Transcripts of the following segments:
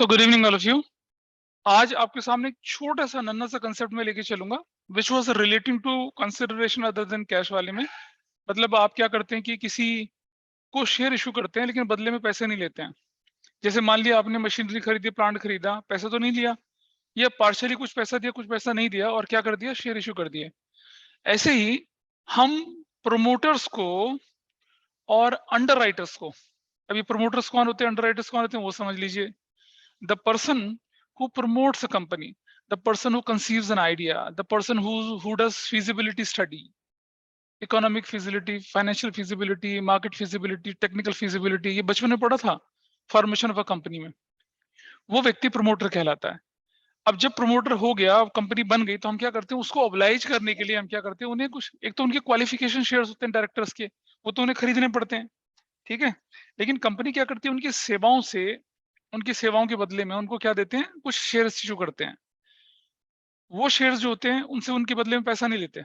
तो good evening all of you. आज आपके सामने एक छोटा सा नन्हा सा कंसेप्ट में लेके चलूंगा which was relating to consideration other than cash वाले में। मतलब आप क्या करते हैं कि किसी को शेयर इशू करते हैं लेकिन बदले में पैसे नहीं लेते हैं। जैसे मान लिया आपने मशीनरी खरीदी, प्लांट खरीदा, पैसा तो नहीं लिया, या पार्शियली कुछ पैसा दिया, कुछ पैसा नहीं दिया, और क्या कर दिया, शेयर इशू कर दिए। ऐसे ही हम प्रोमोटर्स को और अंडर राइटर्स को, अभी प्रोमोटर्स कौन होते हैं, अंडर राइटर्स कौन होते हैं, वो समझ लीजिए। The person who promotes a company, the person who conceives an idea, the person who does feasibility study, economic feasibility, financial feasibility, market feasibility, technical feasibility, ये बचपन में पढ़ा था फॉर्मेशन ऑफ अ कंपनी में। वो व्यक्ति प्रमोटर कहलाता है। अब जब प्रमोटर हो गया, कंपनी बन गई, तो हम क्या करते हैं, उसको ऑब्लाइज करने के लिए हम क्या करते हैं, उन्हें कुछ, एक तो उनके क्वालिफिकेशन शेयर्स होते हैं डायरेक्टर्स के, वो तो उन्हें खरीदने पड़ते हैं, ठीक है। लेकिन कंपनी क्या करती है, उनकी सेवाओं से, उनकी सेवाओं के बदले में उनको क्या देते हैं, कुछ शेयर्स इशू करते हैं। वो शेयर्स जो होते हैं उनसे उनके बदले में पैसा नहीं लेते।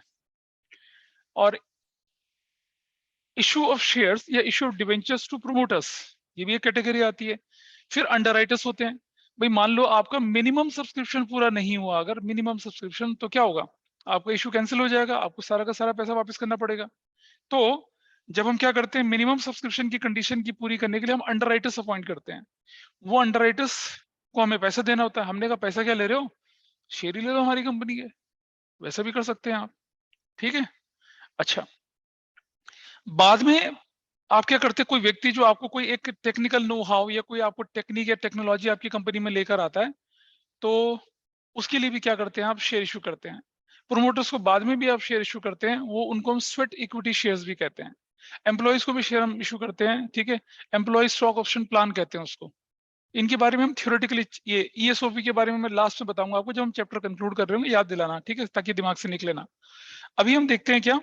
और इशू ऑफ शेयर्स या issue of debentures to promoters, ये भी एक कैटेगरी आती है। फिर अंडरराइटर्स होते हैं। भाई मान लो आपका मिनिमम सब्सक्रिप्शन पूरा नहीं हुआ, अगर मिनिमम सब्सक्रिप्शन, तो क्या होगा, आपका इशू कैंसिल हो जाएगा, आपको सारा का सारा पैसा वापस करना पड़ेगा। तो जब हम क्या करते हैं, मिनिमम सब्सक्रिप्शन की कंडीशन की पूरी करने के लिए हम अंडरराइटर्स अपॉइंट करते हैं। वो अंडरराइटर्स को हमें पैसा देना होता है। हमने कहा पैसा क्या ले रहे हो, शेयर ही ले लो हमारी कंपनी के, वैसा भी कर सकते हैं आप, ठीक है। अच्छा, बाद में आप क्या करते हैं, कोई व्यक्ति जो आपको कोई एक टेक्निकल नो हाउ या कोई आपको टेक्निक या टेक्नोलॉजी आपकी कंपनी में लेकर आता है, तो उसके लिए भी क्या करते हैं, आप शेयर इशू करते हैं। प्रोमोटर्स को बाद में भी आप शेयर इशू करते हैं, वो उनको हम स्वेट इक्विटी शेयर्स भी कहते हैं। एम्प्लॉइज को भी शेयर हम इशू करते हैं, ठीक है। एम्प्लॉय स्टॉक ऑप्शन प्लान कहते हैं उसको। इनके बारे में हम थियोरेटिकली, ये ईएसओपी के बारे में मैं लास्ट में बताऊंगा आपको, जब हम चैप्टर कंक्लूड कर रहे होंगे, याद दिलाना, ठीक है, ताकि दिमाग से निकले ना। अभी हम देखते हैं क्या,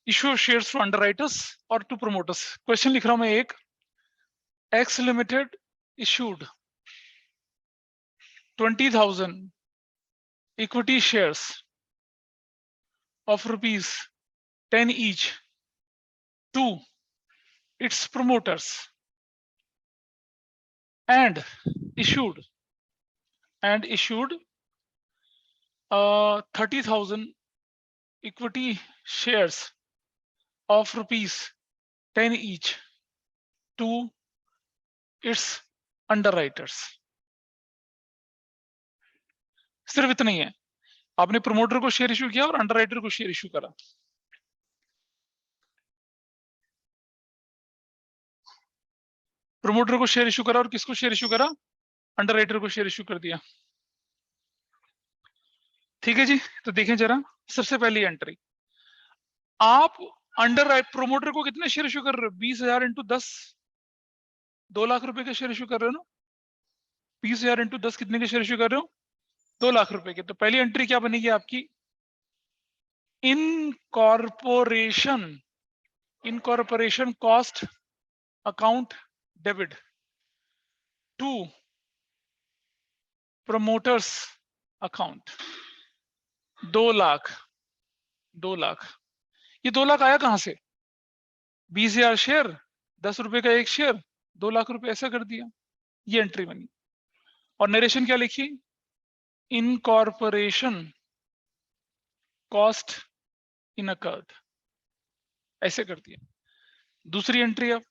इशू शेयर्स टू अंडरराइटर्स और टू प्रोमोटर्स। क्वेश्चन लिख रहा हूं मैं एक, x limited issued 20,000 equity shares of rupees 10 each to its promoters and issued 30,000 equity shares of rupees 10 each to its underwriters। सिर्फ इतना ही है, आपने प्रोमोटर को शेयर इशू किया और अंडरराइटर को शेयर इशू करा। प्रोमोटर को शेयर इशू करा और किसको शेयर इशू करा, अंडरराइटर को शेयर इशू कर दिया, ठीक है जी। तो देखें जरा, सबसे पहली एंट्री, आप अंडर प्रोमोटर को कितने शेयर इशू कर रहे हो, 20,000 इंटू 10, 2 लाख रुपए के शेयर इशू कर रहे हो ना। 20,000 इंटू 10 कितने के शेयर इशू कर रहे हो, 2 लाख रुपए के। तो पहली एंट्री क्या बनेगी आपकी, incorporation, incorporation cost account debit to promoters account, 2 lakh, 2 lakh. ये 2 लाख आया कहां से, 20,000 शेयर, 10 रुपए का एक शेयर, 2 लाख रुपए, ऐसा कर दिया, ये एंट्री बनी। और नरेशन क्या लिखी, इनकॉर्पोरेशन कॉस्ट इनकर्ड, ऐसे कर दिया। दूसरी एंट्री, अब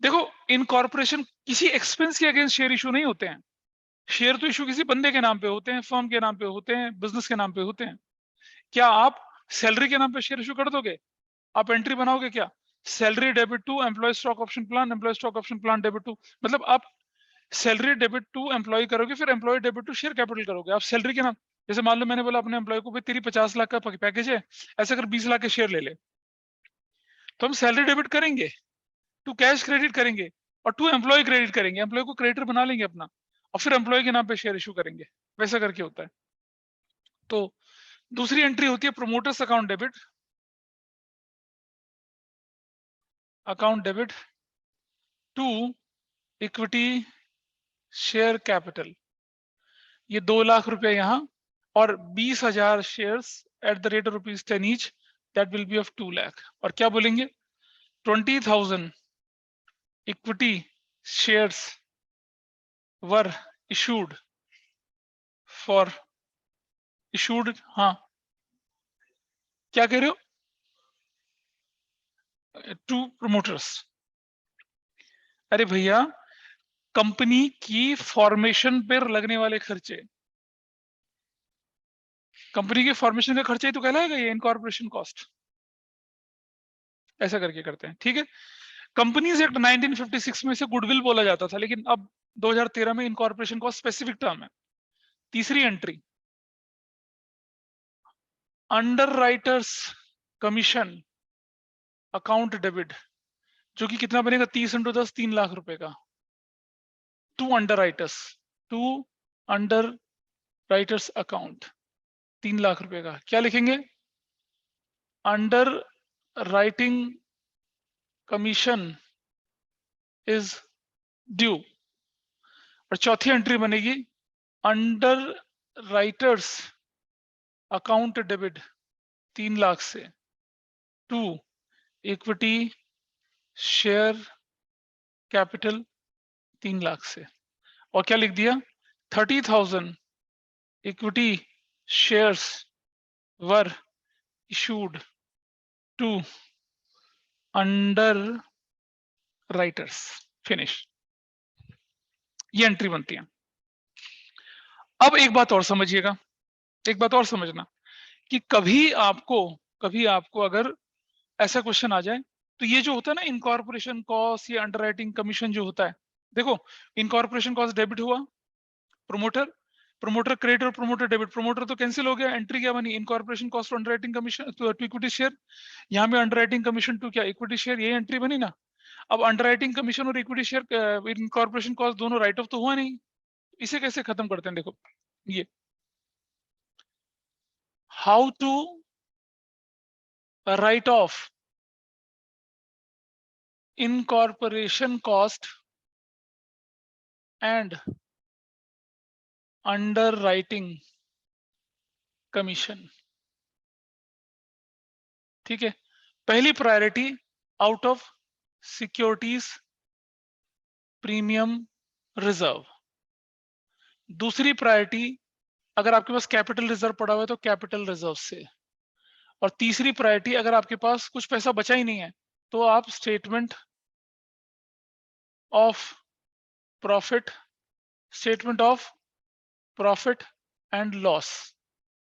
देखो, इनकॉर्पोरेशन किसी एक्सपेंस के अगेंस्ट शेयर इशू नहीं होते हैं। शेयर तो इशू किसी बंदे के नाम पे होते हैं, फर्म के नाम पे होते हैं, बिजनेस के नाम पे होते हैं। क्या आप सैलरी के नाम पे शेयर इशू कर दोगे, आप एंट्री बनाओगे क्या, salary debit to employ stock option plan, employ stock option plan debit to, मतलब आप सैलरी डेबिट टू एम्प्लॉय करोगे, फिर employ debit to share capital करोगे, आप सैलरी के नाम। जैसे मान लो मैंने बोला अपने एम्प्लॉय को, भाई तेरी 50 लाख का पैकेज है, ऐसा कर 20 लाख के शेयर ले ले, तो हम सैलरी डेबिट करेंगे, टू कैश क्रेडिट करेंगे, और टू एम्प्लॉय क्रेडिट करेंगे, एम्प्लॉय को क्रेडिटर बना लेंगे अपना, और फिर एम्प्लॉय के नाम पे शेयर इशू करेंगे, वैसा करके होता है। तो दूसरी एंट्री होती है promoters account debit to equity share capital, ये 2 लाख रुपए यहां, और 20,000 shares at the rate of ₹10 each, that will be of 2 lakh. और क्या बोलेंगे, 20,000 equity shares were issued for issued, हाँ क्या कह रहे हो, टू प्रमोटर्स। अरे भैया, कंपनी की फॉर्मेशन पर लगने वाले खर्चे, कंपनी के फॉर्मेशन का खर्चा ही तो कहलाएगा ये इनकॉर्पोरेशन कॉस्ट। ऐसा करके करते हैं, ठीक है। कंपनीज एक्ट 1956 में से गुडविल बोला जाता था, लेकिन अब 2013 में इनकॉर्पोरेशन कॉस्ट स्पेसिफिक टर्म है। तीसरी entry, under writers commission account debit, जो कि कितना बनेगा, 30 × 10, 3 लाख रुपए का। To underwriters account 3 lakh रुपए का, क्या लिखेंगे, underwriting commission is due. और चौथी एंट्री बनेगी underwriters account debit 3 lakh से to equity share capital 3 lakh से। और क्या लिख दिया, 30,000 equity shares were issued to underwriters, finish. ये एंट्री बनती है। अब एक बात और समझिएगा, एक बात और समझना कि कभी आपको अगर ऐसा क्वेश्चन आ जाए, तो ये जो होता है ना इनकॉर्पोरेशन कॉस्ट या अंडरराइटिंग कमीशन जो होता है, देखो इनकॉर्पोरेशन कॉस्ट डेबिट हुआ, प्रमोटर क्रेडिट और प्रमोटर डेबिट, प्रमोटर तो कैंसिल हो गया, एंट्री क्या बनी, incorporation cost underwriting commission to equity share, यहाँ पे अंडरराइटिंग कमीशन टू क्या, इक्विटी शेयर, ये एंट्री बनी ना। अब अंडरराइटिंग कमीशन और इक्विटी शेयर इनकॉर्पोरेशन कॉस्ट दोनों राइट ऑफ तो हुआ नहीं, इसे कैसे खत्म करते हैं, देखो ये how to write off incorporation cost and underwriting commission, ठीक है। पहली priority out of securities premium reserve, दूसरी प्रायोरिटी अगर आपके पास कैपिटल रिजर्व पड़ा हुआ है तो कैपिटल रिजर्व से, और तीसरी प्रायोरिटी अगर आपके पास कुछ पैसा बचा ही नहीं है तो आप statement of profit and loss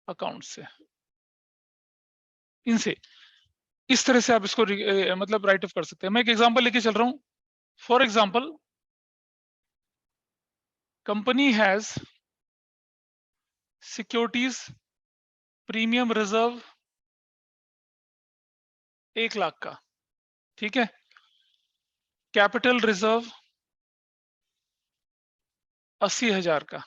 account से, इनसे इस तरह से आप इसको मतलब राइट ऑफ कर सकते हैं। मैं एक एग्जांपल लेके चल रहा हूं। For example, company has securities premium reserve 1 lakh का, ठीक है, कैपिटल रिजर्व 80,000 का।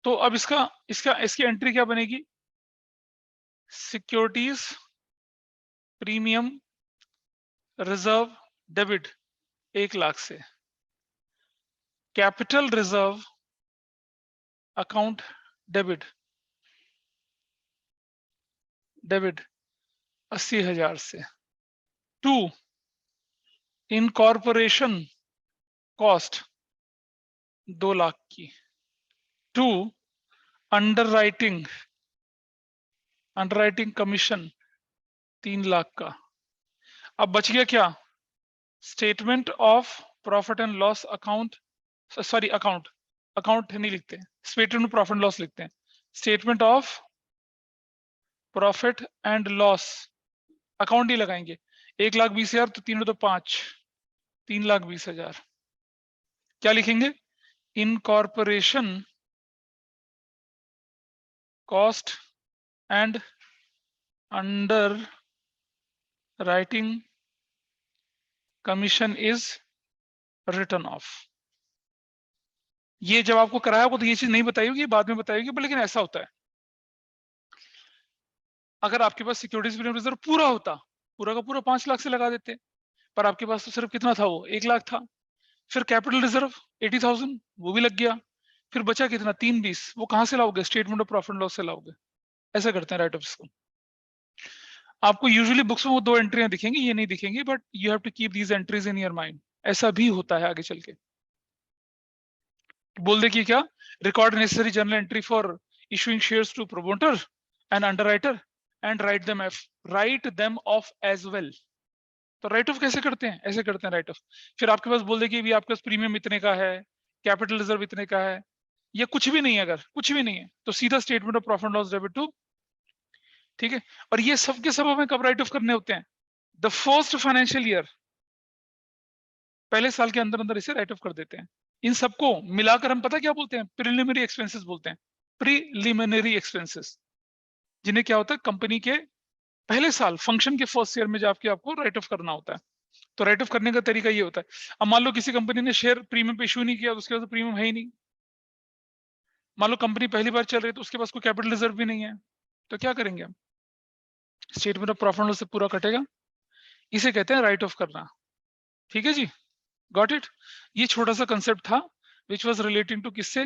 तो अब इसकी एंट्री क्या बनेगी, securities premium reserve debit 1 lakh से, कैपिटल रिजर्व अकाउंट डेबिट 80,000 से, टू इनकॉर्पोरेशन कॉस्ट 2 लाख की, टू अंडरराइटिंग कमीशन 3 लाख का। अब बच गया क्या, statement of profit and loss account, sorry account नहीं लिखते, statement of profit and loss लिखते हैं, statement of profit and loss account ही लगाएंगे। 1,20,000 तो 3 तो 5, 3,20,000। क्या लिखेंगे, incorporation cost and underwriting commission is written off. ये जब आपको कराया होगा तो ये चीज नहीं बताई होगी, बाद में बताई होगी, लेकिन ऐसा होता है। अगर आपके पास सिक्योरिटीज प्रीमियम रिजर्व पूरा होता, पूरा का पूरा 5 लाख से लगा देते, पर आपके पास तो सिर्फ कितना था, वो 1 लाख था। फिर कैपिटल रिजर्व 80,000 वो भी लग गया, फिर बचा कितना, 320, वो कहां से लाओगे, statement of profit and loss से लाओगे। ऐसा करते हैं राइट ऑफ को। आपको यूजुअली बुक्स में वो 2 एंट्रियां दिखेंगी, ये नहीं दिखेंगी, but you have to keep these entries in your mind. ऐसा भी होता है आगे चल के। बोल दे कि क्या, record necessary journal entry for issuing shares to promoter and underwriter and write them off as well. तो राइट ऑफ कैसे करते हैं, ऐसे करते हैं राइट ऑफ। फिर आपके पास बोल दे कि भी आपके पास प्रीमियम इतने का है, कैपिटल रिजर्व इतने का है, या कुछ भी नहीं है, अगर कुछ भी नहीं है तो सीधा statement of profit loss debit to. ठीक है, और ये सब के सब हमें कब राइट ऑफ करने होते हैं, द फर्स्ट फाइनेंशियल ईयर, पहले साल के अंदर अंदर इसे राइट ऑफ कर देते हैं। इन सबको मिलाकर हम पता क्या बोलते हैं, प्रिलिमिनरी एक्सपेंसेस बोलते हैं, प्रीलिमिनरी एक्सपेंसेस, जिन्हें क्या होता है कंपनी के पहले साल फंक्शन के फर्स्ट ईयर में जाके आपको राइट ऑफ करना होता है। तो राइट ऑफ करने का तरीका ये होता है, अब मान लो किसी कंपनी ने शेयर प्रीमियम पे इशू नहीं किया, तो उसके पास प्रीमियम है ही नहीं। मान लो कंपनी पहली बार चल रही है तो उसके पास कोई कैपिटल रिजर्व भी नहीं है, तो क्या करेंगे हम, स्टेटमेंट ऑफ प्रॉफिट लॉस से पूरा कटेगा। इसे कहते हैं राइट ऑफ करना। ठीक है जी, गॉट इट। ये छोटा सा कंसेप्ट था विच वाज रिलेटिंग टू किससे,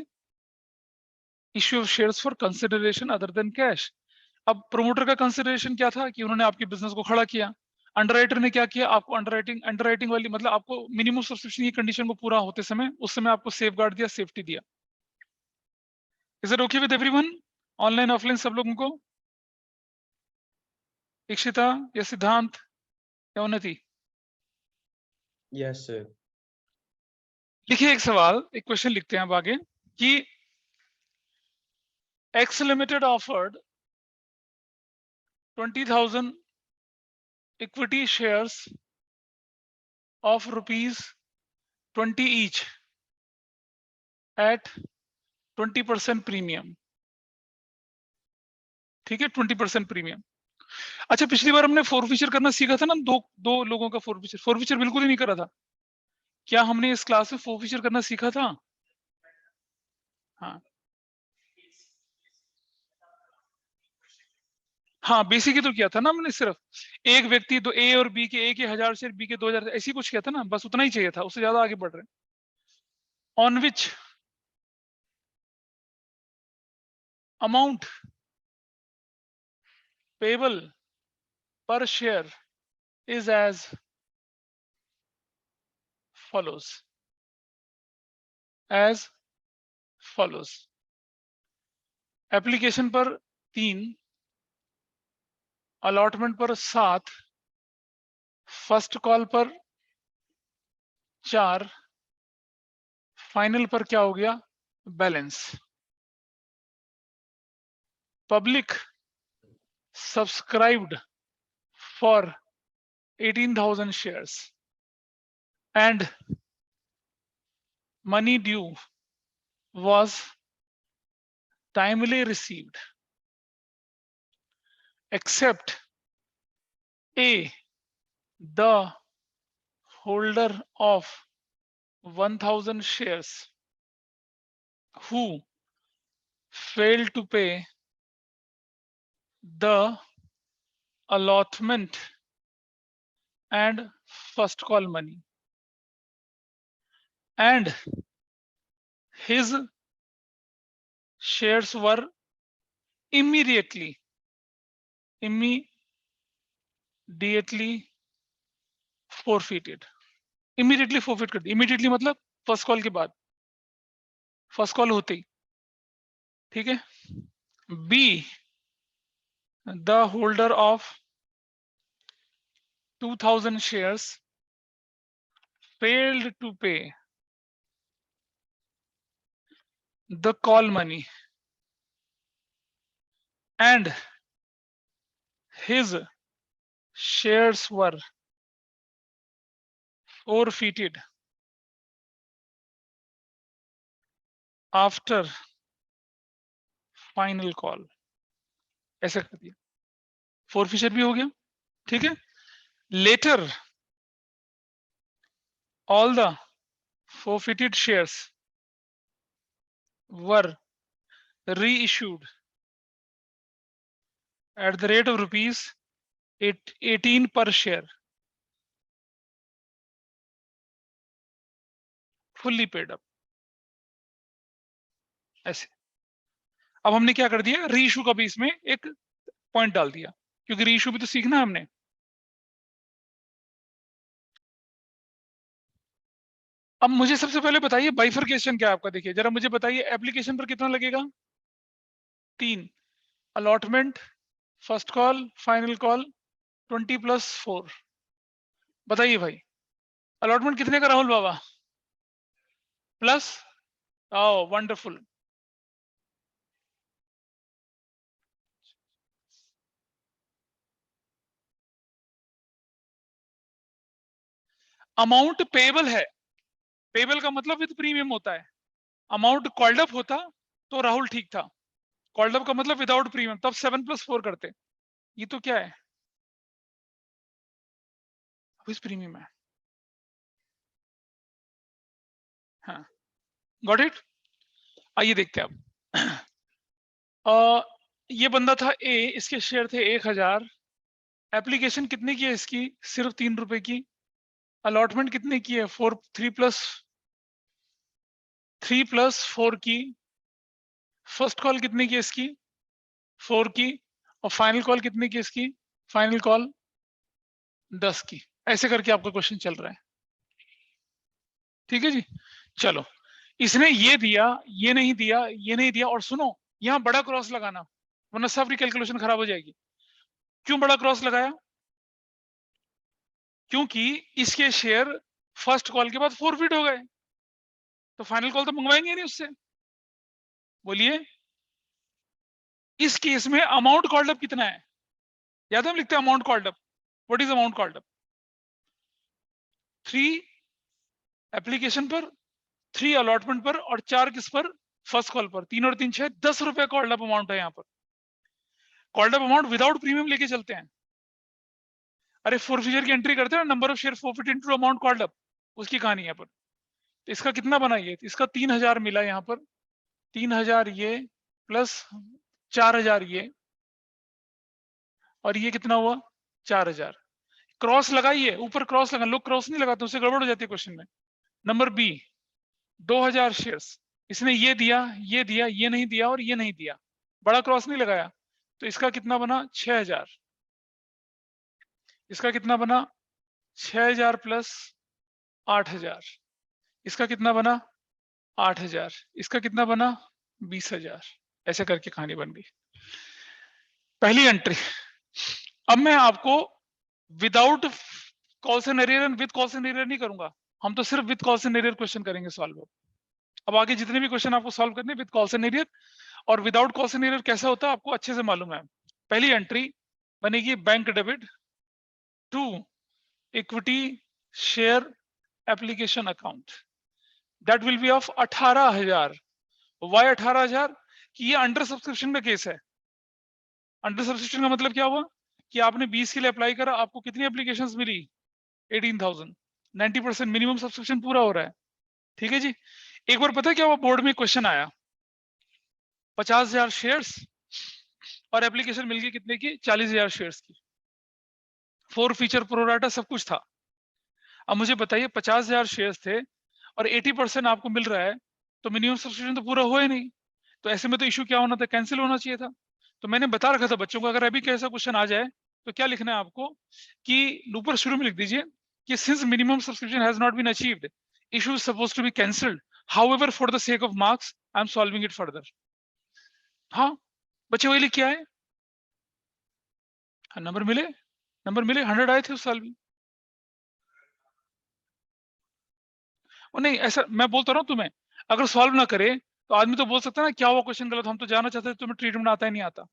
issue of shares for consideration other than cash. अब प्रोमोटर का कंसिडरेशन क्या था कि उन्होंने आपके बिजनेस को खड़ा किया। अंडरराइटर ने क्या किया, आपको अंडरराइटिंग वाली मतलब आपको मिनिमम सब्सक्रिप्शन की कंडीशन को पूरा होते समय उस समय आपको सेफगार्ड दिया, सेफ्टी दिया। Is it okay with everyone, online offline सब लोगों को, इक्षिता या सिद्धांत या उन्नति? Yes sir. लिखिए एक सवाल, एक क्वेश्चन लिखते हैं अब आगे कि x limited offered 20,000 equity shares of rupees 20 each at 20% premium. ठीक है, 20% प्रीमियम। अच्छा, पिछली बार हमने फोरफीचर करना सीखा था ना, दो लोगों का फोरफीचर बिल्कुल ही नहीं करा था। क्या हमने इस क्लास में फोरफीचर करना सीखा था? हाँ हाँ, बेसिक ही तो किया था ना हमने, सिर्फ एक व्यक्ति, दो ए और बी के, ए के 1000 शेयर, बी के 2000, ऐसी कुछ किया था ना, बस उतना ही चाहिए था, उससे ज्यादा आगे बढ़ रहे हैं। ऑन विच अमाउंट पेबल पर share is as follows, as follows। Application पर 3, अलॉटमेंट पर 7, फर्स्ट कॉल पर 4, फाइनल पर क्या हो गया, balance. Public subscribed for 18,000 shares and money due was timely received except A, the holder of 1,000 shares who failed to pay the allotment and first call money, and his shares were immediately forfeited। immediately forfeit कर दी, immediately मतलब first call के बाद, first call होते ही। ठीक है, B, the holder of 2,000 shares failed to pay the call money and his shares were forfeited after final call। ऐसा कर दिया, फोरफीचर भी हो गया। ठीक है, letter all the forfeited shares were reissued at the rate of rupees 18 per share, fully paid up। ऐसे अब हमने क्या कर दिया, रीइशू का भी इसमें एक पॉइंट डाल दिया। क्योंकि रीइश्यू भी तो सीखना है हमने। अब मुझे सबसे पहले बताइए बाइफरकेशन क्या है आपका, देखिए जरा मुझे बताइए, एप्लीकेशन पर कितना लगेगा? 3। Allotment, first call, final call, 20+4। बताइए भाई, अलॉटमेंट कितने का राहुल बाबा? Plus, oh wonderful. Amount payable है, पेबल का मतलब विद प्रीमियम होता है। अमाउंट कॉल्ड अप होता तो राहुल ठीक था, कॉल्ड अप का मतलब विदाउट प्रीमियम, तब 7+4 करते। ये तो क्या है, विद प्रीमियम है। हाँ, गॉट इट। आइए देखते हैं अब। ये बंदा था ए, इसके शेयर थे 1000। एप्लीकेशन कितने की है इसकी? सिर्फ 3 रुपए की। अलॉटमेंट कितने की है? 3+4 की। फर्स्ट कॉल कितने की है इसकी? 4 की। और फाइनल कॉल कितने की है इसकी? फाइनल कॉल 10 की। ऐसे करके आपका क्वेश्चन चल रहा है, ठीक है जी। चलो, इसने ये दिया, ये नहीं दिया, ये नहीं दिया, और सुनो, यहाँ बड़ा क्रॉस लगाना, वरना सबकी कैलकुलेशन खराब हो जाएगी। क्यों बड़ा क्रॉस लगाया? क्योंकि इसके शेयर फर्स्ट कॉल के बाद फॉरफिट हो गए, तो फाइनल कॉल तो मंगवाएंगे नहीं उससे। बोलिए, इस केस में अमाउंट कॉल्ड अप कितना है? याद है हम लिखते हैं amount called up. What is amount called up? 3 application पर, 3 अलॉटमेंट पर, और 4 किस पर? फर्स्ट कॉल पर। 3 और 3 6, 10 रुपए कॉल्ड अप अमाउंट है यहाँ पर। Called up amount without premium लेके चलते हैं। अरे फोरफिचर की एंट्री करते हैं ना, number of share forfeit into amount called up, उसकी कहानी यहाँ पर। तो इसका कितना बना? ये इसका 3000 मिला यहाँ पर, 3000 ये प्लस 4000 ये, और ये कितना हुआ? 4000। क्रॉस लगाइए, ऊपर क्रॉस लगा, लोग क्रॉस नहीं लगाते, उससे गड़बड़ हो जाती है क्वेश्चन में। नंबर बी, 2000 शेयर्स, इसने ये दिया, ये दिया, ये नहीं दिया, और ये नहीं दिया, बड़ा क्रॉस नहीं लगाया, तो इसका कितना बना? 6000। इसका कितना बना? 6000 प्लस 8000। इसका कितना बना? 8000। इसका कितना बना? 20000। ऐसे करके कहानी बन गई, पहली एंट्री। अब मैं आपको without calls in arrear and with calls in arrear नहीं करूंगा, हम तो सिर्फ विद कॉल्सन एरियर क्वेश्चन करेंगे सॉल्व। अब आगे जितने भी क्वेश्चन आपको सॉल्व करने विद कॉल्सन एरियर और विदाउट कॉल्सन एरियर कैसा होता है आपको अच्छे से मालूम है। पहली एंट्री बनेगी bank debit to equity share application account, that will be of 18000। Why 18000? कि ये अंडर सब्सक्रिप्शन का केस है। अंडर सब्सक्रिप्शन का मतलब क्या हुआ? कि आपने 20 के लिए अप्लाई करा, आपको कितनी एप्लीकेशंस मिली? 18,000। 90% मिनिमम सब्सक्रिप्शन पूरा हो रहा है, ठीक है जी। एक बार पता है क्या हुआ, बोर्ड में क्वेश्चन आया, 50,000 शेयर्स और एप्लीकेशन मिल गई कितने की? 40,000 शेयर्स की। 4 फीचर प्रोराटा सब कुछ था। अब मुझे बताइए, 50,000 शेयर्स थे और 80% आपको मिल रहा है, तो मिनिमम सब्सक्रिप्शन तो पूरा हुआ ही नहीं। तो ऐसे में तो इशू क्या होना था? कैंसिल होना चाहिए था। तो मैंने बता रखा था बच्चों को, अगर अभी कैसा क्वेश्चन आ जाए तो क्या लिखना है आपको, कि ऊपर शुरू में लिख दीजिए कि since minimum subscription has not been achieved, issue is supposed to be cancelled, however for the sake of marks I am solving it further. हाँ, बच्चे वही लिख के आए। हाँ, नंबर मिले, नंबर मिले, 100 आए थे उस साल भी। और नहीं, ऐसा मैं बोलता रहा हूँ तुम्हें, अगर सॉल्व ना करे तो आदमी तो बोल सकता है ना, क्या हुआ क्वेश्चन गलत, हम तो जानना चाहते थे, तुम्हें ट्रीटमेंट आता ही नहीं आता।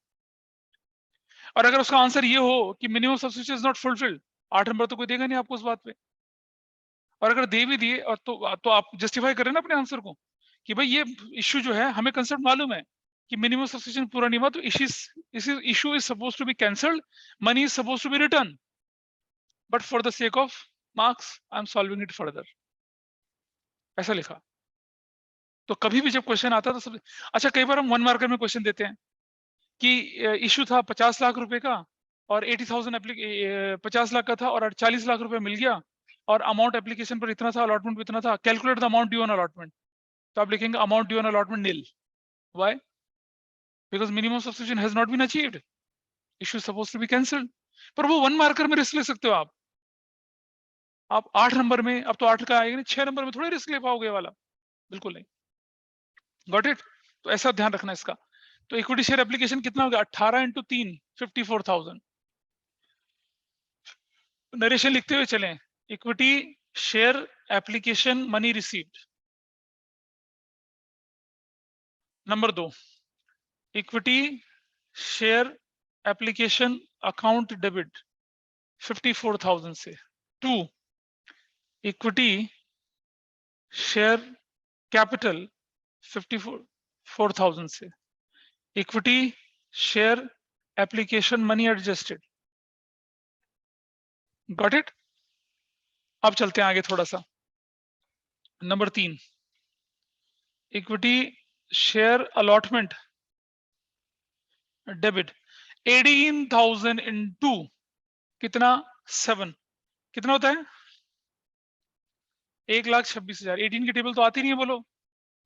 और अगर उसका आंसर ये हो कि minimum subscription is not fulfilled, 8 number तो कोई देगा नहीं आपको उस बात पे। और अगर दे भी दिए और तो आप जस्टिफाई करें ना अपने आंसर को, कि भाई ये इश्यू जो है, हमें कंसेप्ट मालूम है कि मिनिमम सब्सक्रिप्शन पूरा नहीं हुआ, तो issue is suppose to be cancelled, money is suppose to be return, but for the sake of marks I am solving it further, ऐसा लिखा। तो कभी भी जब क्वेश्चन आता है तो सब, अच्छा कई बार हम 1 मार्कर में क्वेश्चन देते हैं कि इशू था 50 लाख रुपए का और 80,000 50 लाख का था और 40 लाख रुपए मिल गया, और अमाउंट एप्लीकेशन पर इतना था, अलॉटमेंट भी इतना था, calculate the amount due on allotment. तो आप लिखेंगे amount due on allotment nil. Why? Because minimum subscription has not been achieved, issue suppose to be cancelled. पर वो 1 मार्कर में रिस्क ले सकते हो आप 8 नंबर में, अब तो 8 का आएगा नहीं, 6 नंबर में थोड़ी रिस्क ले पाओगे वाला, बिल्कुल नहीं। Got it? तो ऐसा ध्यान रखना इसका। तो इक्विटी शेयर एप्लीकेशन कितना हो गया? 18 इंटू 3 54,000। नरेशन लिखते हुए चलें। Equity share application money received. Number 2, equity share application account debit 54,000 से। 2, इक्विटी शेयर कैपिटल 54,000 से। Equity share application money adjusted. Got it? अब चलते हैं आगे थोड़ा सा। Number 3, equity share allotment debit 18,000 into कितना? 7। कितना होता है? 1,26,000। 18 की टेबल तो आती नहीं है, बोलो।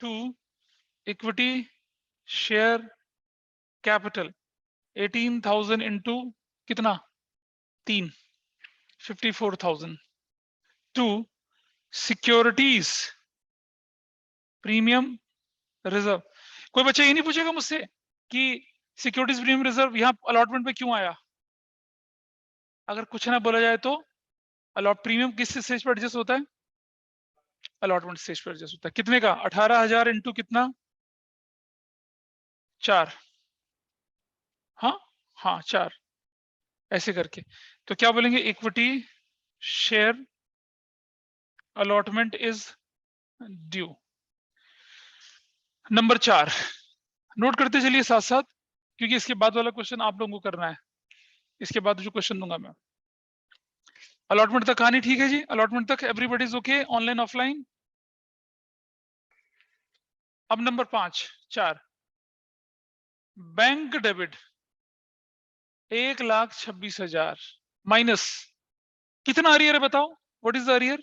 2, इक्विटी शेयर कैपिटल 18,000 इंटू कितना? 3 54,000। 2, सिक्योरिटीज प्रीमियम रिजर्व। कोई बच्चा ये नहीं पूछेगा मुझसे कि सिक्योरिटीज प्रीमियम रिजर्व यहाँ अलॉटमेंट पे क्यों आया? अगर कुछ ना बोला जाए तो अलॉट प्रीमियम किस स्टेज पर एडजस्ट होता है? अलॉटमेंट स्टेज पर एडजस्ट होता है। कितने का? 18,000 इंटू कितना? 4। हाँ हाँ 4, ऐसे करके। तो क्या बोलेंगे? Equity share allotment is due. Number 4 note करते चलिए साथ साथ, क्योंकि इसके बाद वाला क्वेश्चन आप लोगों को करना है। इसके बाद जो क्वेश्चन दूंगा मैं। अलॉटमेंट तक कहानी ठीक है जी? अलॉटमेंट तक everybody is okay? Online offline? अब नंबर 4 बैंक डेबिट 1,26,000 माइनस कितना अरियर है बताओ? व्हाट इज द अरियर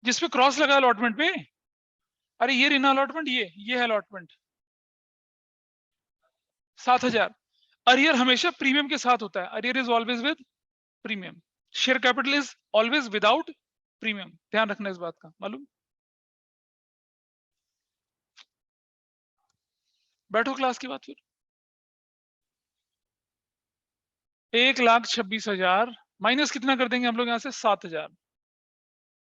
जिसपे क्रॉस लगा अलॉटमेंट पे? अरे ये रिना अलॉटमेंट, ये है अलॉटमेंट 7,000। अरियर हमेशा प्रीमियम के साथ होता है। Arrear is always with premium. Share capital is always without premium. ध्यान रखना इस बात का, मालूम? बैठो क्लास की बात। फिर 1,26,000 माइनस कितना कर देंगे हम लोग यहां से? 7,000।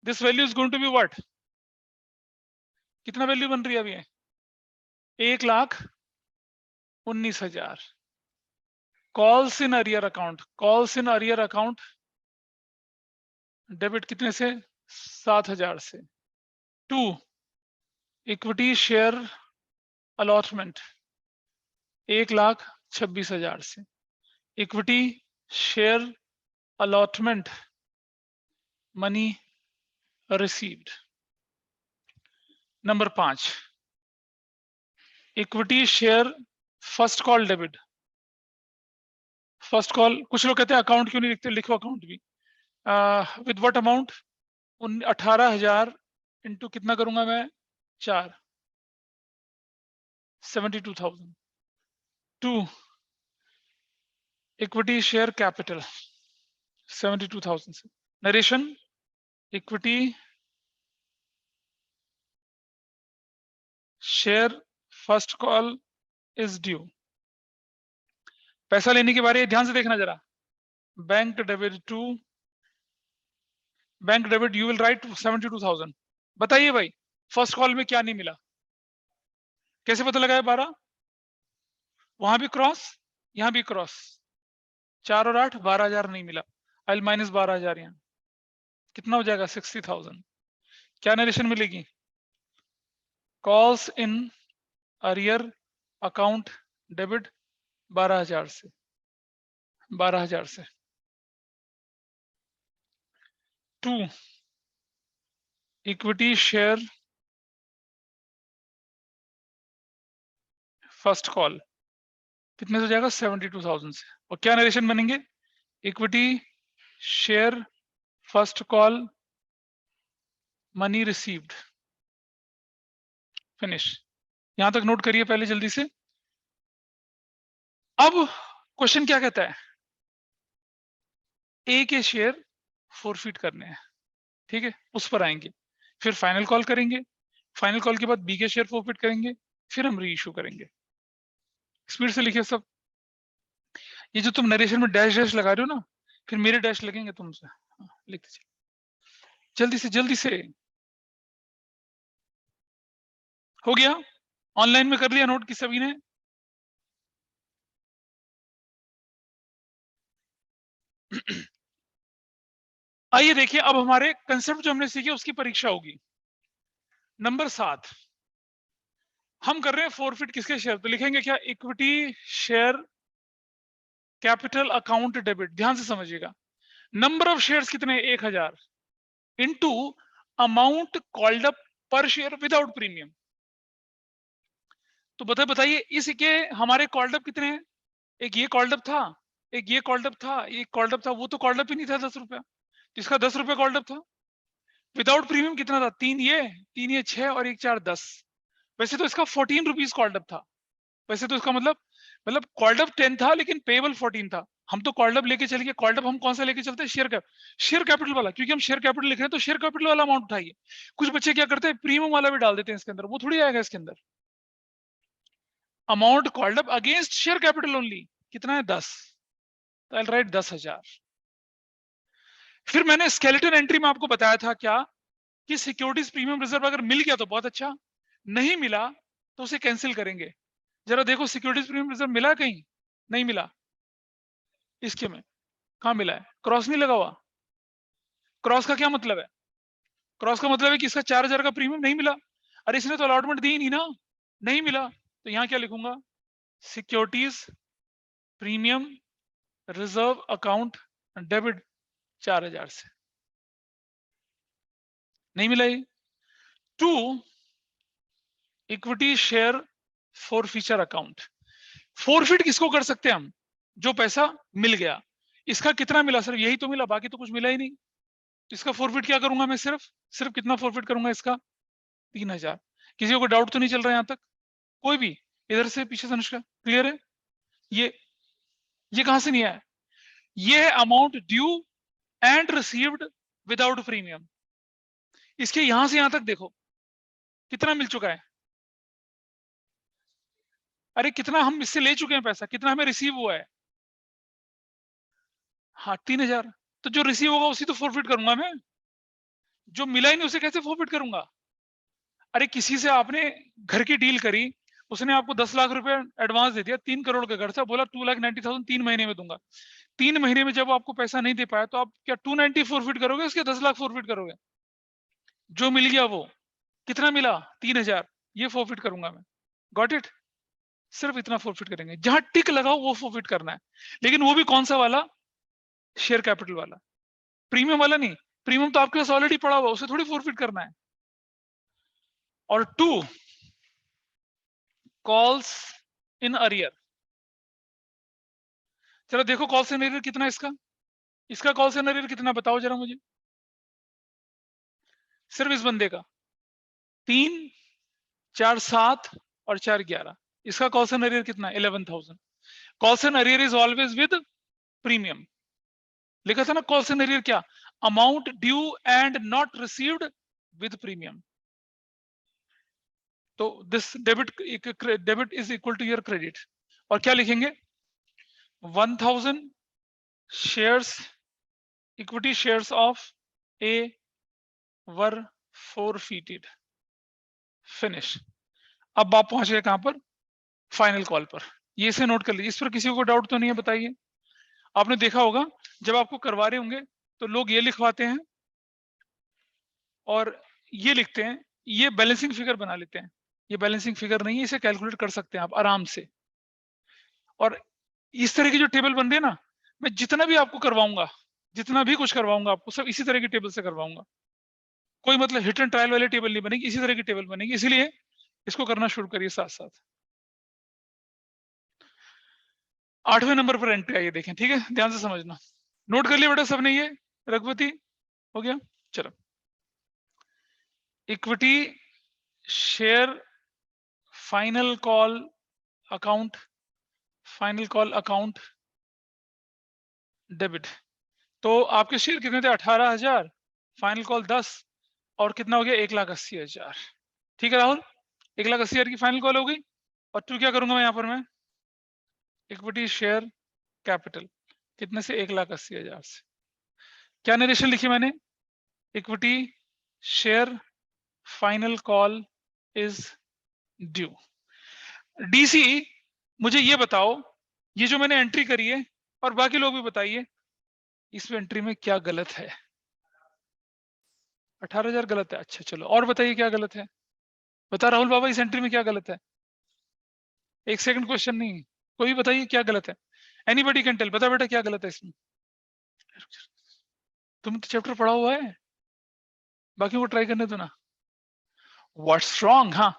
This value is going to be what? कितना वैल्यू बन रही है अभी? 1,19,000। Calls in arrear account, calls in arrear account debit कितने से? 7,000 से। 2, इक्विटी शेयर अलॉटमेंट 1,26,000 से। Equity share allotment money received. Number 5, equity share first call debit. First call, कुछ लोग कहते हैं अकाउंट क्यों नहीं लिखते? लिखो अकाउंट भी। With what amount? 18,000 इंटू कितना करूंगा मैं? 4 72,000। 2, इक्विटी शेयर कैपिटल 72,000 से। Narration, equity share first call is due. पैसा लेने के बारे में ध्यान से देखना जरा। Bank debit to bank debit you will write 72,000। बताइए भाई, फर्स्ट कॉल में क्या नहीं मिला? कैसे पता लगाया? 12, वहां भी क्रॉस, यहां भी क्रॉस। 4 और 8 12,000 नहीं मिला। आई माइनस 12,000 यहाँ। कितना हो जाएगा? 60,000। क्या नरेशन मिलेगी? Calls in arrear account debit 12,000 से। 12,000 से। 2, इक्विटी शेयर फर्स्ट कॉल कितने से हो जाएगा? 72,000 से। और क्या नरेशन बनेंगे? Equity share first call money received. Finish. यहां तक नोट करिए पहले जल्दी से। अब क्वेश्चन क्या कहता है, ए के शेयर फोरफिट करने हैं, ठीक है, उस पर आएंगे, फिर फाइनल कॉल करेंगे, फाइनल कॉल के बाद बी के शेयर फोरफिट करेंगे, फिर हम री इशू करेंगे। स्पीड से लिखिए सब। ये जो तुम नरेशन में डैश डैश लगा रहे हो ना, फिर मेरे डैश लगेंगे तुमसे। लिख दीजिए जल्दी से जल्दी से। हो गया? ऑनलाइन में कर लिया नोट की सभी ने? आइए देखिए, अब हमारे कंसेप्ट जो हमने सीखे उसकी परीक्षा होगी। नंबर 7, हम कर रहे हैं फोरफिट किसके शेयर, तो लिखेंगे क्या, equity share capital account debit. ध्यान से समझिएगा, नंबर ऑफ शेयर्स कितने, 1000 इनटू अमाउंट कॉल्ड अप पर शेयर विदाउट प्रीमियम। तो बताइए इसके हमारे कॉल्ड अप कितने हैं? एक ये कॉल्ड अप था, एक ये कॉल्ड अप था, एक कॉल्ड अप था, वो तो कॉल्ड अप ही नहीं था 10 रुपया, तो इसका 10 रुपया कॉल्ड अप था। विदाउट प्रीमियम कितना था, 3 ये 6 और 1 4 10। वैसे तो इसका 14 रुपीज कॉल्ड अप था। वैसे तो इसका मतलब कॉल्ड अप 10 था लेकिन पेबल 14 था। हम तो कॉल्ड अप लेके चल गए। कॉल्ड अप हम कौन सा लेके चलते हैं, शेयर कैपिटल वाला, क्योंकि हम शेयर कैपिटल लिख रहे हैं तो शेयर कैपिटल वाला अमाउंट उठाइए। कुछ बच्चे क्या करते हैं, प्रीमियम वाला भी डाल देते हैं इसके अंदर, वो थोड़ी आएगा इसके अंदर। Amount called up against share capital only कितना है, 10, तो आई राइट 10,000। फिर मैंने स्केलेटन एंट्री में आपको बताया था क्या, कि सिक्योरिटीज प्रीमियम रिजर्व अगर मिल गया तो बहुत अच्छा, नहीं मिला तो उसे कैंसिल करेंगे। जरा देखो सिक्योरिटीज प्रीमियम रिजर्व मिला कहीं, नहीं मिला। इसके में कहां मिला है, क्रॉस नहीं लगा हुआ। क्रॉस का क्या मतलब है, क्रॉस का मतलब है कि इसका 4,000 का प्रीमियम नहीं मिला। अरे इसने तो अलॉटमेंट दी नहीं ना, नहीं मिला, तो यहां क्या लिखूंगा, securities premium reserve account debit 4,000 से, नहीं मिला ये। 2 equity share forfeiture account. Forfeit किसको कर सकते हैं हम, जो पैसा मिल गया। इसका कितना मिला, सिर्फ यही तो मिला, बाकी तो कुछ मिला ही नहीं। तो इसका फॉरफिट क्या करूंगा मैं, सिर्फ सिर्फ कितना फॉरफिट करूंगा इसका, 3,000। किसी को डाउट तो नहीं चल रहा है यहां तक, कोई भी? इधर से पीछे से अनुष्का क्लियर है? ये ये कहां से नहीं आया, ये है amount due and received without premium. इसके यहां से यहां तक देखो कितना मिल चुका है। अरे कितना हम इससे ले चुके हैं पैसा, कितना हमें रिसीव हुआ है, हाँ 3,000। तो जो रिसीव होगा उसी तो फॉरफिट करूंगा मैं, जो मिला ही नहीं उसे कैसे फॉरफिट करूंगा। अरे किसी से आपने घर की डील करी, उसने आपको 10 लाख रुपए एडवांस दे दिया, 3 करोड़ का घर था, बोला 2,90,000 3 महीने में दूंगा। 3 महीने में जब आपको पैसा नहीं दे पाया तो आप क्या 290 फॉरफिट करोगे, उसके 10 लाख फॉरफिट करोगे? जो मिल गया वो कितना मिला, 3,000, ये फॉरफिट करूंगा मैं। Got it? सिर्फ इतना फॉरफिट करेंगे, जहां टिक लगाओ वो फॉरफिट करना है। लेकिन वो भी कौन सा वाला, शेयर कैपिटल वाला, प्रीमियम वाला नहीं। प्रीमियम तो आपके पास ऑलरेडी पड़ा हुआ, उसे थोड़ी फॉरफिट करना है। और 2 कॉल्स इन अरियर। चलो देखो कॉल्स इन अरियर कितना है इसका, इसका कॉल्स इन अरियर कितना बताओ जरा मुझे, सिर्फ इस बंदे का 3 4 7 और 4 11। इसका कॉल्स इन अरियर कितना, 11,000। Calls in arrear is always with premium. लिखा था ना कॉल्स इन अरियर क्या, amount due and not received with premium. तो this debit is equal to your credit. और क्या लिखेंगे, 1,000 shares, equity shares of A were forfeited, finish. अब आप पहुंच गए कहां पर, फाइनल कॉल पर। ये इसे नोट कर लीजिए, इस पर किसी को डाउट तो नहीं है, बताइए। आपने देखा होगा जब आपको करवा रहे होंगे तो लोग ये लिखवाते हैं और ये लिखते हैं, ये बैलेंसिंग फिगर बना लेते हैं। ये बैलेंसिंग फिगर नहीं है, इसे कैलकुलेट कर सकते हैं आप आराम से। और इस तरह की जो टेबल बन रही है ना, मैं जितना भी आपको करवाऊंगा, जितना भी कुछ करवाऊंगा आपको, सब इसी तरह की टेबल से करवाऊंगा। कोई मतलब हिट एंड ट्रायल वाली टेबल नहीं बनेगी, इसी तरह की टेबल बनेगी। इसीलिए इसको करना शुरू करिए साथ साथ। 8वें नंबर पर एंट्री आइए, देखें, ठीक है, ध्यान से समझना। नोट कर लिया बेटा सबने ये, रघुपति हो गया। चलो, equity share final call account final call account debit. तो आपके शेयर कितने थे? 18,000, फाइनल कॉल 10, और कितना हो गया? 1,80,000। ठीक है राहुल, 1,80,000 की फाइनल कॉल हो गई। और टू क्या करूंगा मैं यहाँ पर? मैं इक्विटी शेयर कैपिटल कितने से? 1,80,000 से। क्या नरेशन लिखी मैंने? Equity share final call is due. DC, मुझे ये बताओ, ये जो मैंने एंट्री करी है, और बाकी लोग भी बताइए, इसमें एंट्री में क्या गलत है? 18,000 गलत है? अच्छा चलो, और बताइए क्या गलत है? बता राहुल बाबा, इस एंट्री में क्या गलत है? एक सेकंड क्वेश्चन नहीं, कोई बताइए क्या गलत है? Anybody can tell. बता बेटा क्या गलत है इसमें? तुम तो चैप्टर पढ़ा हुआ है, बाकी को ट्राई करने दो ना। What's wrong? हाँ,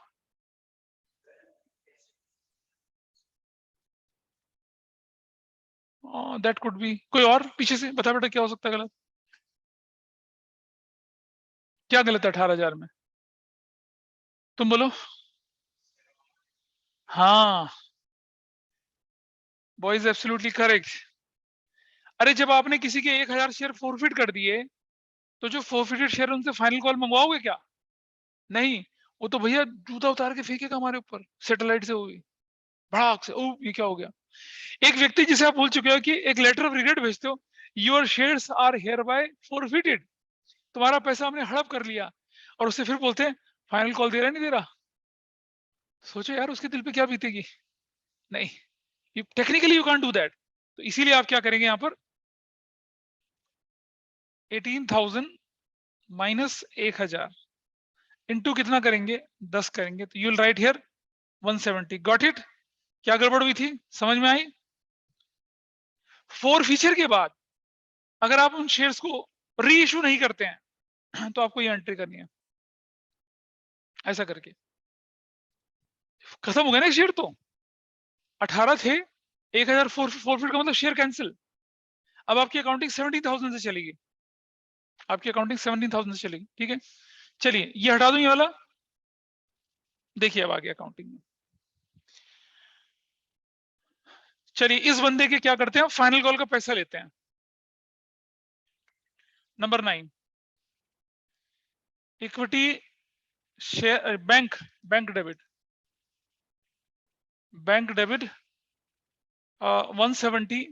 दैट कुड बी। कोई और पीछे से बता बेटा क्या हो सकता है गलत? क्या गलत है 18,000 में? तुम बोलो। हाँ, बॉयज एब्सोल्युटली करेक्ट। अरे जब आपने किसी के 1,000 शेयर फोरफिट कर दिए, तो जो फोरफिटेड शेयर उनसे फाइनल कॉल मंगवाओगे क्या? नहीं, वो तो भैया जूता उतार के फेंकेगा हमारे ऊपर, सैटेलाइट से हुई भड़ाक से। ओ ये क्या हो गया? एक व्यक्ति जिसे आप भूल चुके हो कि एक लेटर ऑफ रिग्रेट भेजते हो, your shares are hereby forfeited, तुम्हारा पैसा हमने हड़प कर लिया, और उससे फिर बोलते हैं फाइनल कॉल दे रहा नहीं दे रहा। सोचो यार उसके दिल पे क्या बीतेगी। नहीं, technically you can't do that. तो इसीलिए आप क्या करेंगे यहाँ पर? 18,000 माइनस 1,000 इंटू कितना करेंगे? 10 करेंगे। तो you'll right here 170। Got it? क्या गड़बड़ हुई थी? समझ में आई? फोर फीचर के बाद अगर आप उन शेयर्स को री इशू नहीं करते हैं, तो आपको ये एंट्री करनी है ऐसा करके। खत्म हो गया ना शेयर तो। 18 थे, 1,000 फोरफिट का मतलब शेयर कैंसिल। अब आपकी अकाउंटिंग 17,000 से चलेगी, आपकी अकाउंटिंग 17,000 से चलेगी। ठीक है, चलिए ये हटा दूं ये वाला। देखिए अब आगे अकाउंटिंग में, चलिए इस बंदे के क्या करते हैं? फाइनल कॉल का पैसा लेते हैं। Number 9, equity share bank, bank debit 170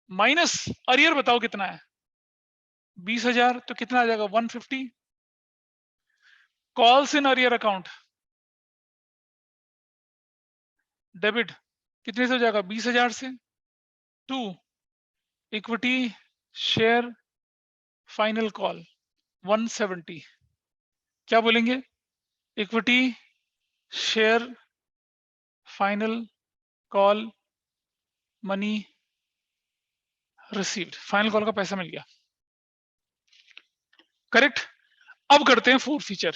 minus arrear बताओ कितना है? 20,000। तो कितना आ जाएगा? 150। Calls in arrear account debit कितने से हो जाएगा? 20,000 से। To equity share final call 170। क्या बोलेंगे? Equity share final call money received. Final call का पैसा मिल गया। करेक्ट। अब करते हैं फोर फीचर।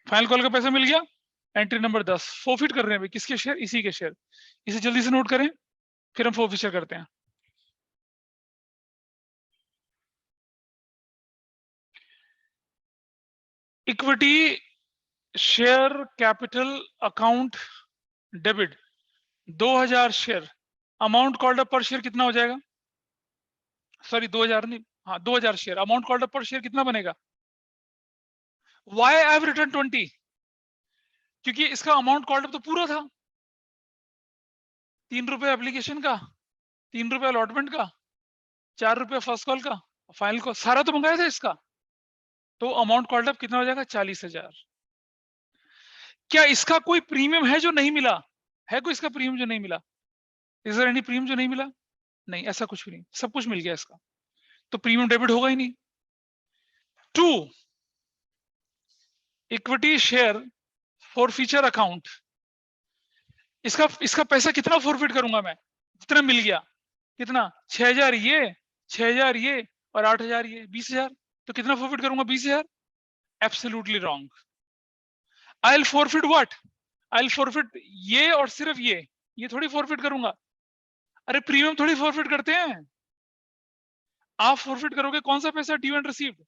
फाइनल कॉल का पैसा मिल गया, एंट्री नंबर 10 फोरफिट कर रहे हैं भाई। किसके शेयर? इसी के शेयर। इसे जल्दी से नोट करें, फिर हम फोर फीचर करते हैं। Equity share capital account debit 2,000 share. Amount called up पर शेयर कितना हो जाएगा? सॉरी 2,000 नहीं, हाँ 2,000 शेयर। अमाउंट कॉल्ड अप पर शेयर कितना बनेगा? Why I have return 20? क्योंकि इसका अमाउंट कॉल्ड अप तो पूरा था। 3 रुपए एप्लीकेशन का, 3 रुपए अलॉटमेंट का, 4 रुपए फर्स्ट कॉल का, फाइनल को सारा तो मंगाया था इसका। तो अमाउंट कॉल्ड अप कितना हो जाएगा? 40,000। क्या इसका कोई प्रीमियम है जो नहीं मिला? है कोई इसका प्रीमियम जो नहीं मिला? इज देयर एनी प्रीमियम जो नहीं मिला? नहीं, ऐसा कुछ भी नहीं, सब कुछ मिल गया इसका। तो प्रीमियम डेबिट होगा ही नहीं। To equity share forfeiture account, इसका पैसा कितना फॉरफिट करूंगा मैं? जितना मिल गया। कितना? 6,000 ये, 6,000 ये, और 8,000 ये, 20,000। तो कितना फॉरफिट करूंगा? 20,000। Absolutely wrong. I will forfeit what? I will forfeit ये और सिर्फ ये थोड़ी फॉरफिट करूंगा। अरे प्रीमियम थोड़ी फॉरफिट करते हैं। आप फॉरफिट करोगे कौन सा पैसा? ड्यू एंड रिसीव्ड,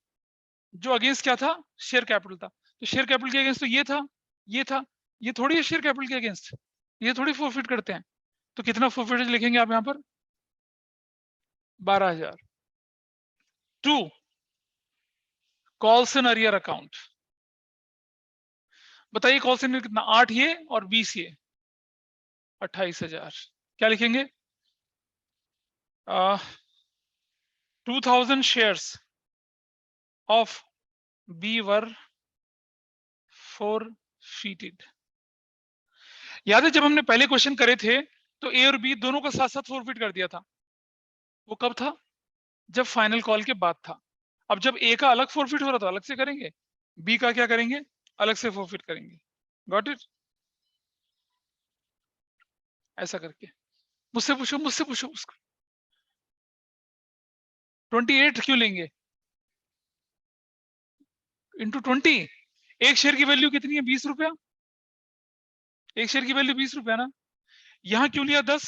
जो अगेंस्ट क्या था? शेयर कैपिटल था। तो शेयर कैपिटल के अगेंस्ट तो ये था, ये था। ये थोड़ी है शेयर कैपिटल के अगेंस्ट, ये थोड़ी फॉरफिट करते हैं। तो कितना फोरफिटेज लिखेंगे आप यहाँ पर? 12,000। 2 कॉल्स इन अरियर अकाउंट, बताइए कॉल्स इन कितना? 8 ये और 20 ये, 28,000। क्या लिखेंगे? 2000 shares of B were forfeited। याद है जब हमने पहले क्वेश्चन करे थे तो ए और बी दोनों को साथ साथ फॉरफिट कर दिया था। वो कब था? जब फाइनल कॉल के बाद था। अब जब ए का अलग फॉरफिट हो रहा था अलग से करेंगे, बी का क्या करेंगे? अलग से फॉरफिट करेंगे। Got it? ऐसा करके मुझसे पूछो उसको। 28 क्यों लेंगे? इंटू 20। एक शेयर की वैल्यू कितनी है? 20 रुपया। एक शेयर की वैल्यू 20 रुपया ना। यहां क्यों लिया 10?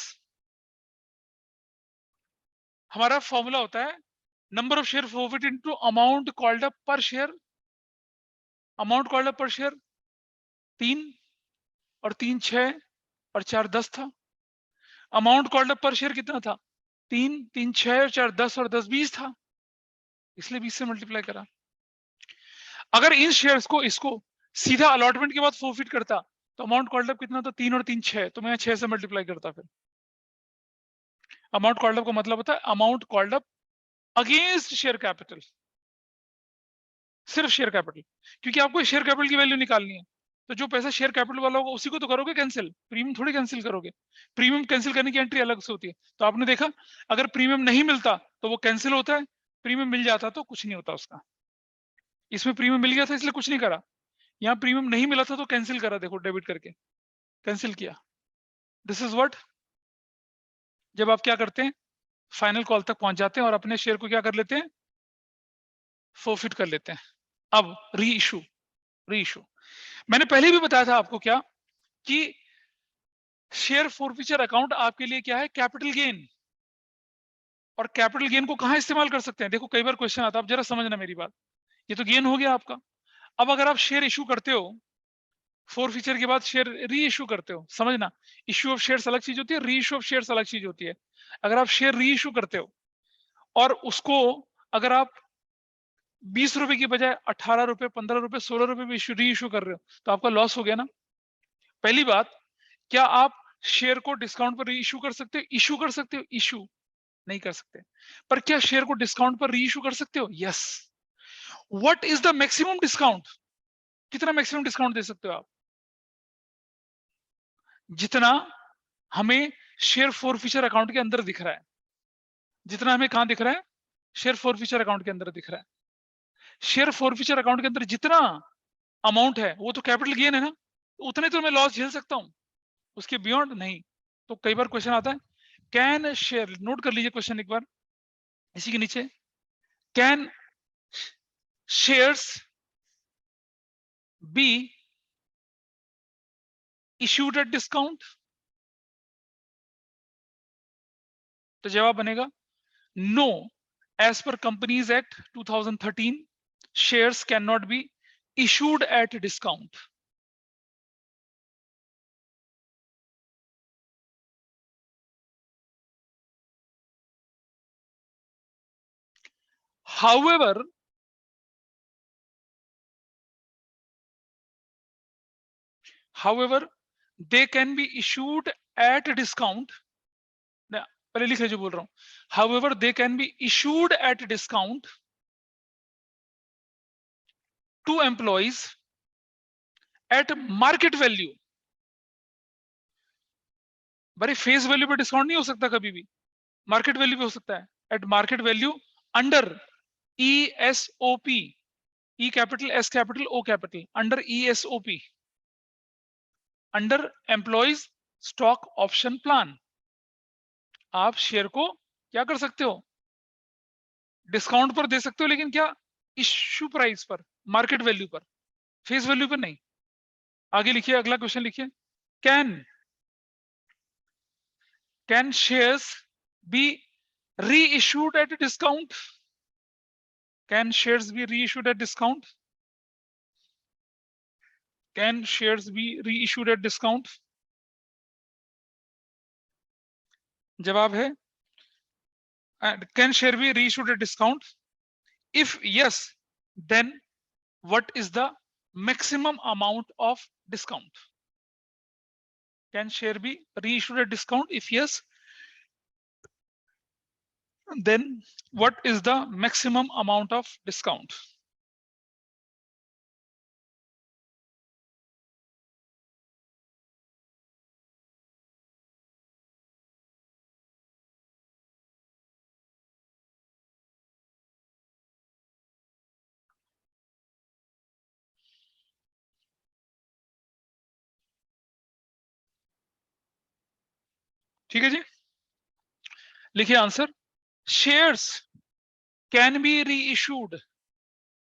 हमारा फॉर्मूला होता है number of share forfeit into amount called up पर शेयर। अमाउंट कॉल्ड अप पर शेयर 3 और 3 6 और 4 10 था। अमाउंट कॉल्ड अप पर शेयर कितना था? 3 3 6 और 4 10 और 10 20 था, इसलिए 20 से मल्टीप्लाई करा। अगर इन शेयर्स को इसको सीधा अलॉटमेंट के बाद फॉरफिट करता तो अमाउंट कॉल्ड अप कितना था? 3 और 3 6, तो मैं 6 से मल्टीप्लाई करता। फिर अमाउंट कॉल्ड अप का मतलब होता है amount called up against share capital, सिर्फ शेयर कैपिटल, क्योंकि आपको शेयर कैपिटल की वैल्यू निकालनी है। तो जो पैसा शेयर कैपिटल वाला होगा उसी को तो करोगे कैंसिल, प्रीमियम थोड़ी कैंसिल करोगे। प्रीमियम कैंसिल करने की एंट्री अलग से होती है। तो आपने देखा अगर प्रीमियम नहीं मिलता तो वो कैंसिल होता है, प्रीमियम मिल जाता तो कुछ नहीं होता उसका। इसमें प्रीमियम मिल गया था इसलिए कुछ नहीं करा, यहाँ प्रीमियम नहीं मिला था तो कैंसिल करा, देखो डेबिट करके कैंसिल किया। दिस इज व्हाट, जब आप क्या करते हैं फाइनल कॉल तक पहुंच जाते हैं और अपने शेयर को क्या कर लेते हैं? फोरफिट कर लेते हैं। अब री इशू, मैंने पहले भी बताया था आपको क्या कि शेयर फॉरफिचर अकाउंट आपके लिए क्या है? Capital gain. और कैपिटल गेन को कहां इस्तेमाल कर सकते हैं? देखो कई बार क्वेश्चन आता है, आप जरा समझना मेरी बात। ये तो गेन हो गया आपका। अब अगर आप शेयर इशू करते हो फॉरफिचर के बाद, शेयर री इशू करते हो, समझना इशू ऑफ शेयर्स अलग चीज होती है, री इशू ऑफ शेयर्स अलग चीज होती है। अगर आप शेयर री इशू करते हो और उसको अगर आप 20 रुपए की बजाय 18 रुपए 15 रुपए 16 रुपए में री इशू कर रहे हो तो आपका लॉस हो गया ना। पहली बात, क्या आप शेयर को डिस्काउंट पर री इशू कर सकते हो? इशू कर सकते हो, इशू नहीं कर सकते। पर क्या शेयर को डिस्काउंट पर री इशू कर सकते हो? Yes. What is the maximum discount? कितना मैक्सिमम डिस्काउंट दे सकते हो आप? जितना हमें शेयर फॉरफिचर अकाउंट के अंदर दिख रहा है, जितना हमें कहां दिख रहा है? शेयर फॉरफिचर अकाउंट के अंदर दिख रहा है। शेयर फॉरफिचर अकाउंट के अंदर जितना अमाउंट है वो तो कैपिटल गेन है ना, उतने तो मैं लॉस झेल सकता हूं, उसके बियॉन्ड नहीं। तो कई बार क्वेश्चन आता है कैन शेयर, नोट कर लीजिए क्वेश्चन एक बार इसी के नीचे, can shares be issued at discount? तो जवाब बनेगा no, as per companies act 2013 shares can not be issued at discount. however they can be issued at discount, पहले लिख जो बोल रहा हूं, however they can be issued at discount to employees at market value। भाई face value पे discount नहीं हो सकता कभी भी, मार्केट वैल्यू पे हो सकता है। At market value under ESOP, E capital S capital O capital, under ESOP, under employees stock option plan. आप शेयर को क्या कर सकते हो? डिस्काउंट पर दे सकते हो, लेकिन क्या? इश्यू प्राइस पर, मार्केट वैल्यू पर, फेस वैल्यू पर नहीं। आगे लिखिए, अगला क्वेश्चन लिखिए, can shares be reissued at discount? Can shares be reissued at discount? Can shares be reissued at discount? जवाब है can share be reissued at discount? If yes, then what is the maximum amount of discount? Can share be reissued at discount? If yes, then what is the maximum amount of discount? ठीक है जी, लिखिए answer. Shares can be reissued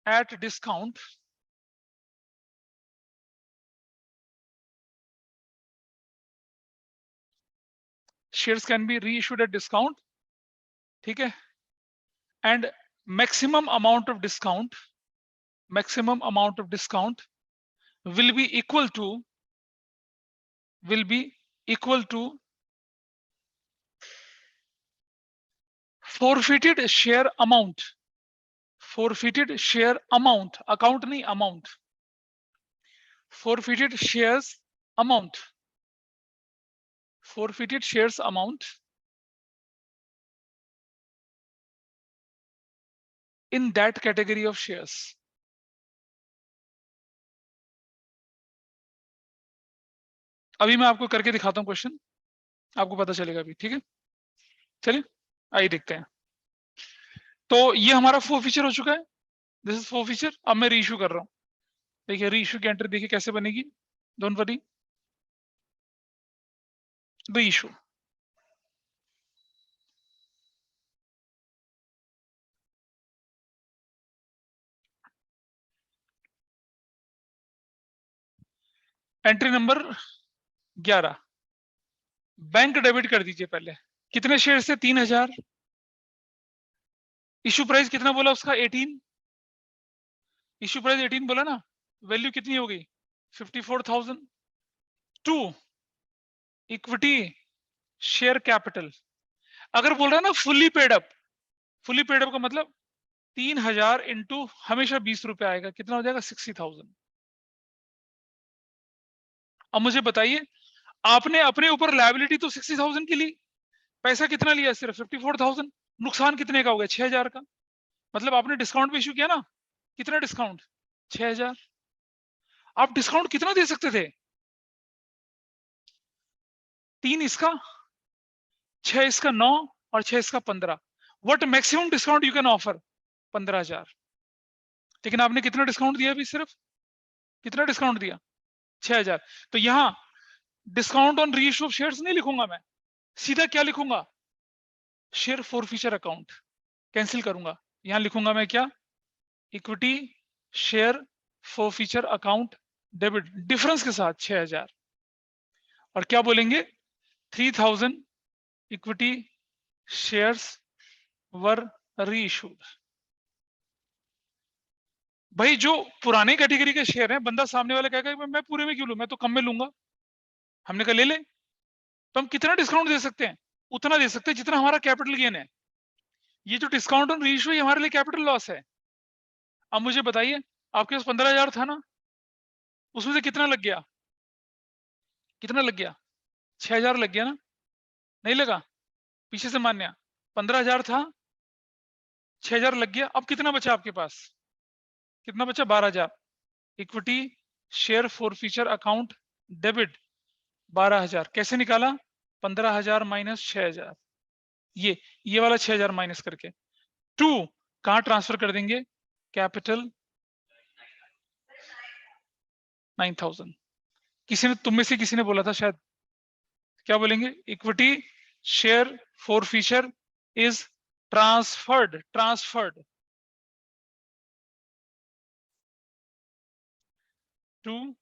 at discount shares can be reissued at discount, ठीक है, and maximum amount of discount will be equal to forfeited share amount, account नहीं amount, forfeited shares amount in that category of shares. अभी मैं आपको करके दिखाता हूं question, आपको पता चलेगा अभी, ठीक है। चलिए आइए देखते हैं। तो ये हमारा फोरफीचर हो चुका है, दिस इज फोरफीचर। अब मैं रीइश्यू कर रहा हूं। देखिए रीइश्यू की एंट्री देखिए कैसे बनेगी, don't worry. Reissue, entry number 11, bank debit कर दीजिए पहले। कितने शेयर से? 3000। इश्यू प्राइस कितना बोला उसका? 18। इश्यू प्राइस 18 बोला ना, वैल्यू कितनी हो गई? 54,000। 2 इक्विटी शेयर कैपिटल। अगर बोल रहा है ना फुल्ली पेड अप का मतलब 3000 इंटू हमेशा 20 रुपए आएगा, कितना हो जाएगा? 60,000। अब मुझे बताइए, आपने अपने ऊपर लायबिलिटी तो 60,000 की ली, पैसा कितना लिया? सिर्फ 54,000। नुकसान कितने का हो गया? 6,000 का। मतलब आपने डिस्काउंट भी इश्यू किया ना, कितना डिस्काउंट? 6,000। आप डिस्काउंट कितना दे सकते थे? 3 इसका, 6 इसका, 9 और 6 इसका 15। What maximum discount you can offer? 15,000। लेकिन आपने कितना डिस्काउंट दिया? अभी सिर्फ कितना डिस्काउंट दिया? 6,000। तो यहां discount on reissue of shares नहीं लिखूंगा मैं, सीधा क्या लिखूंगा? Share forfeiture account. कैंसिल करूंगा, यहां लिखूंगा मैं क्या? Equity share forfeiture account debit, difference के साथ 6,000। और क्या बोलेंगे? 3,000 इक्विटी शेयर्स वर रीइश्यूड। भाई जो पुराने कैटेगरी के शेयर हैं, बंदा सामने वाला कहेगा मैं पूरे में क्यों लूं, मैं तो कम में लूंगा। हमने कहा ले ले। तो हम कितना डिस्काउंट दे सकते हैं? उतना दे सकते हैं जितना हमारा कैपिटल गेन है। ये जो डिस्काउंट ऑन रीइश्यू हमारे लिए कैपिटल लॉस है। अब मुझे बताइए, आपके पास 15,000 था ना, उसमें से कितना लग गया? कितना लग गया? 6,000 लग गया ना? नहीं लगा? पीछे से मान्या 15,000 था, 6,000 लग गया। अब कितना बचा आपके पास? कितना बचा? 12,000। Equity share forfeiture account debit 12,000 कैसे निकाला? 15,000 माइनस 6,000, ये वाला 6,000 माइनस करके 2 कहां ट्रांसफर कर देंगे? कैपिटल 9,000। किसी ने, तुम में से किसी ने बोला था शायद, क्या बोलेंगे? Equity share forfeiture is transferred to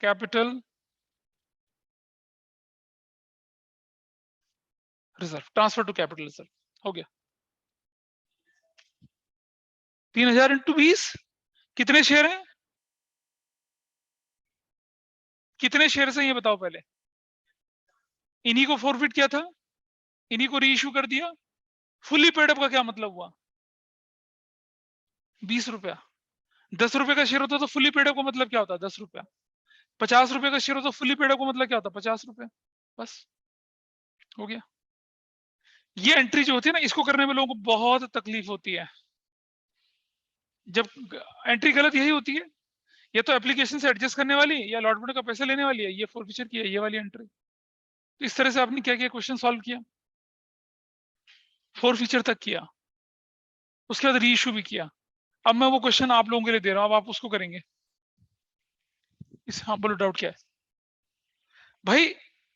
capital reserve. Transfer to capital reserve हो गया। 3,000 इंटू 20, कितने शेयर हैं? कितने शेयर हैं ये बताओ पहले। इन्हीं को फॉरफिट किया था, इन्हीं को री इशू कर दिया। फुली पेड अप का क्या मतलब हुआ? 20 रुपया। 10 रुपए का शेयर होता तो फुली पेड अप का मतलब क्या होता? 10 रुपया। 50 रुपए का शेयर होता तो फुली पेड अप का मतलब क्या होता? 50 रुपए। बस हो गया। ये एंट्री जो होती है ना, इसको करने में लोगों को बहुत तकलीफ होती है। जब एंट्री गलत यही होती है, ये तो एप्लीकेशन से एडजस्ट करने वाली या अलॉटमेंट का पैसा लेने वाली है, ये फॉरफीचर की है ये वाली एंट्री। तो इस तरह से आपने क्या किया, क्वेश्चन सॉल्व किया, फॉरफीचर तक किया, उसके बाद री इशू भी किया। अब मैं वो क्वेश्चन आप लोगों के लिए दे रहा हूं, अब आप उसको करेंगे। हाँ बोलो, डाउट क्या है भाई?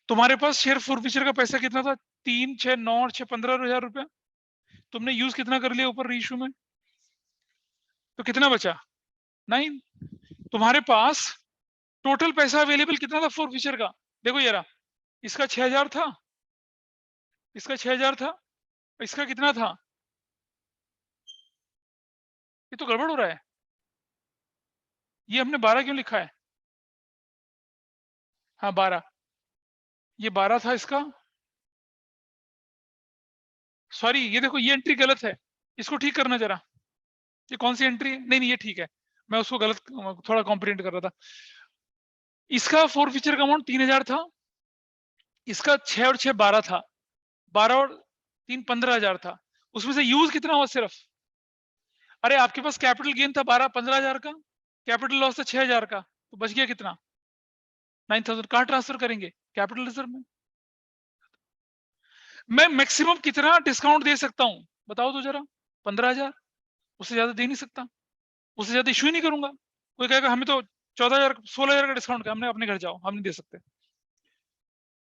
तुम्हारे पास शेयर फॉरफीचर का पैसा कितना था? 3, 6, 9 और 6, 15,000 रुपया। तुमने यूज कितना कर लिया ऊपर री इशू में? तो कितना बचा? 9। तुम्हारे पास टोटल पैसा अवेलेबल कितना था फॉरफीचर का? देखो यार, इसका 6,000 था, इसका 6,000 था, इसका कितना था? ये तो गड़बड़ हो रहा है। ये हमने 12 क्यों लिखा है? हाँ 12, ये 12 था इसका। सॉरी, ये देखो ये एंट्री गलत है, इसको ठीक करना जरा। ये कौन सी एंट्री है? नहीं ये ठीक है, मैं उसको गलत थोड़ा कॉम्प्रिहेंड कर रहा था। इसका फॉरफीचर का अमाउंट 3,000 था, इसका 6 और 6 12 था, 12 और 3 15,000 था। उसमें से यूज कितना हुआ सिर्फ? अरे आपके पास कैपिटल गेन था 15,000 का, कैपिटल लॉस था 6,000 का, तो बच गया कितना? 9,000। कहाँ ट्रांसफर करेंगे? कैपिटल रिजर्व में। मैं मैक्सिमम कितना डिस्काउंट दे सकता हूं बताओ तो जरा? 15,000, उससे ज्यादा दे नहीं सकता, उससे ज्यादा इश्यू ही नहीं करूंगा। कोई कहेगा हमें तो 14,000 16,000 का डिस्काउंट का, हमने अपने घर जाओ, हम नहीं दे सकते,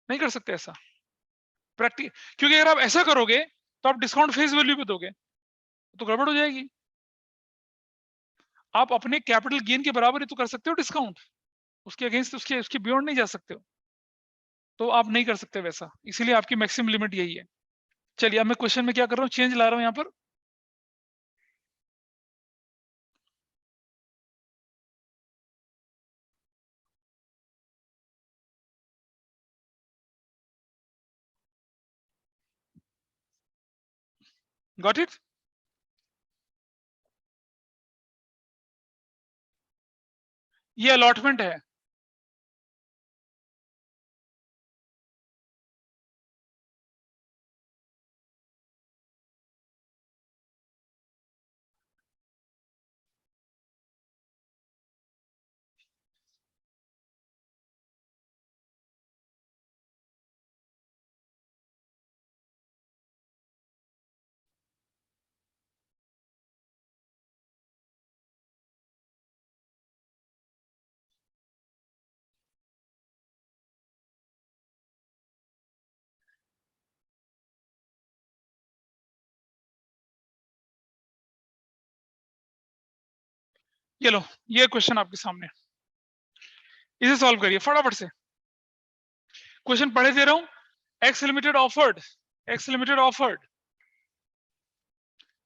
नहीं कर सकते ऐसा प्रैक्टिस। क्योंकि अगर आप ऐसा करोगे तो आप डिस्काउंट फेस वैल्यू पे दोगे तो गड़बड़ हो जाएगी। आप अपने कैपिटल गेन के बराबर ही तो कर सकते हो डिस्काउंट, उसके अगेंस्ट उसके उसके बियॉन्ड नहीं जा सकते हो, तो आप नहीं कर सकते वैसा, इसीलिए आपकी मैक्सिमम लिमिट यही है। चलिए अब मैं क्वेश्चन में क्या कर रहा हूँ, चेंज ला रहा हूँ यहाँ पर। Got it? ये अलॉटमेंट है। ये लो, ये क्वेश्चन आपके सामने, इसे सॉल्व करिए फटाफट से। क्वेश्चन पढ़े दे रहा हूं। X limited offered, x limited offered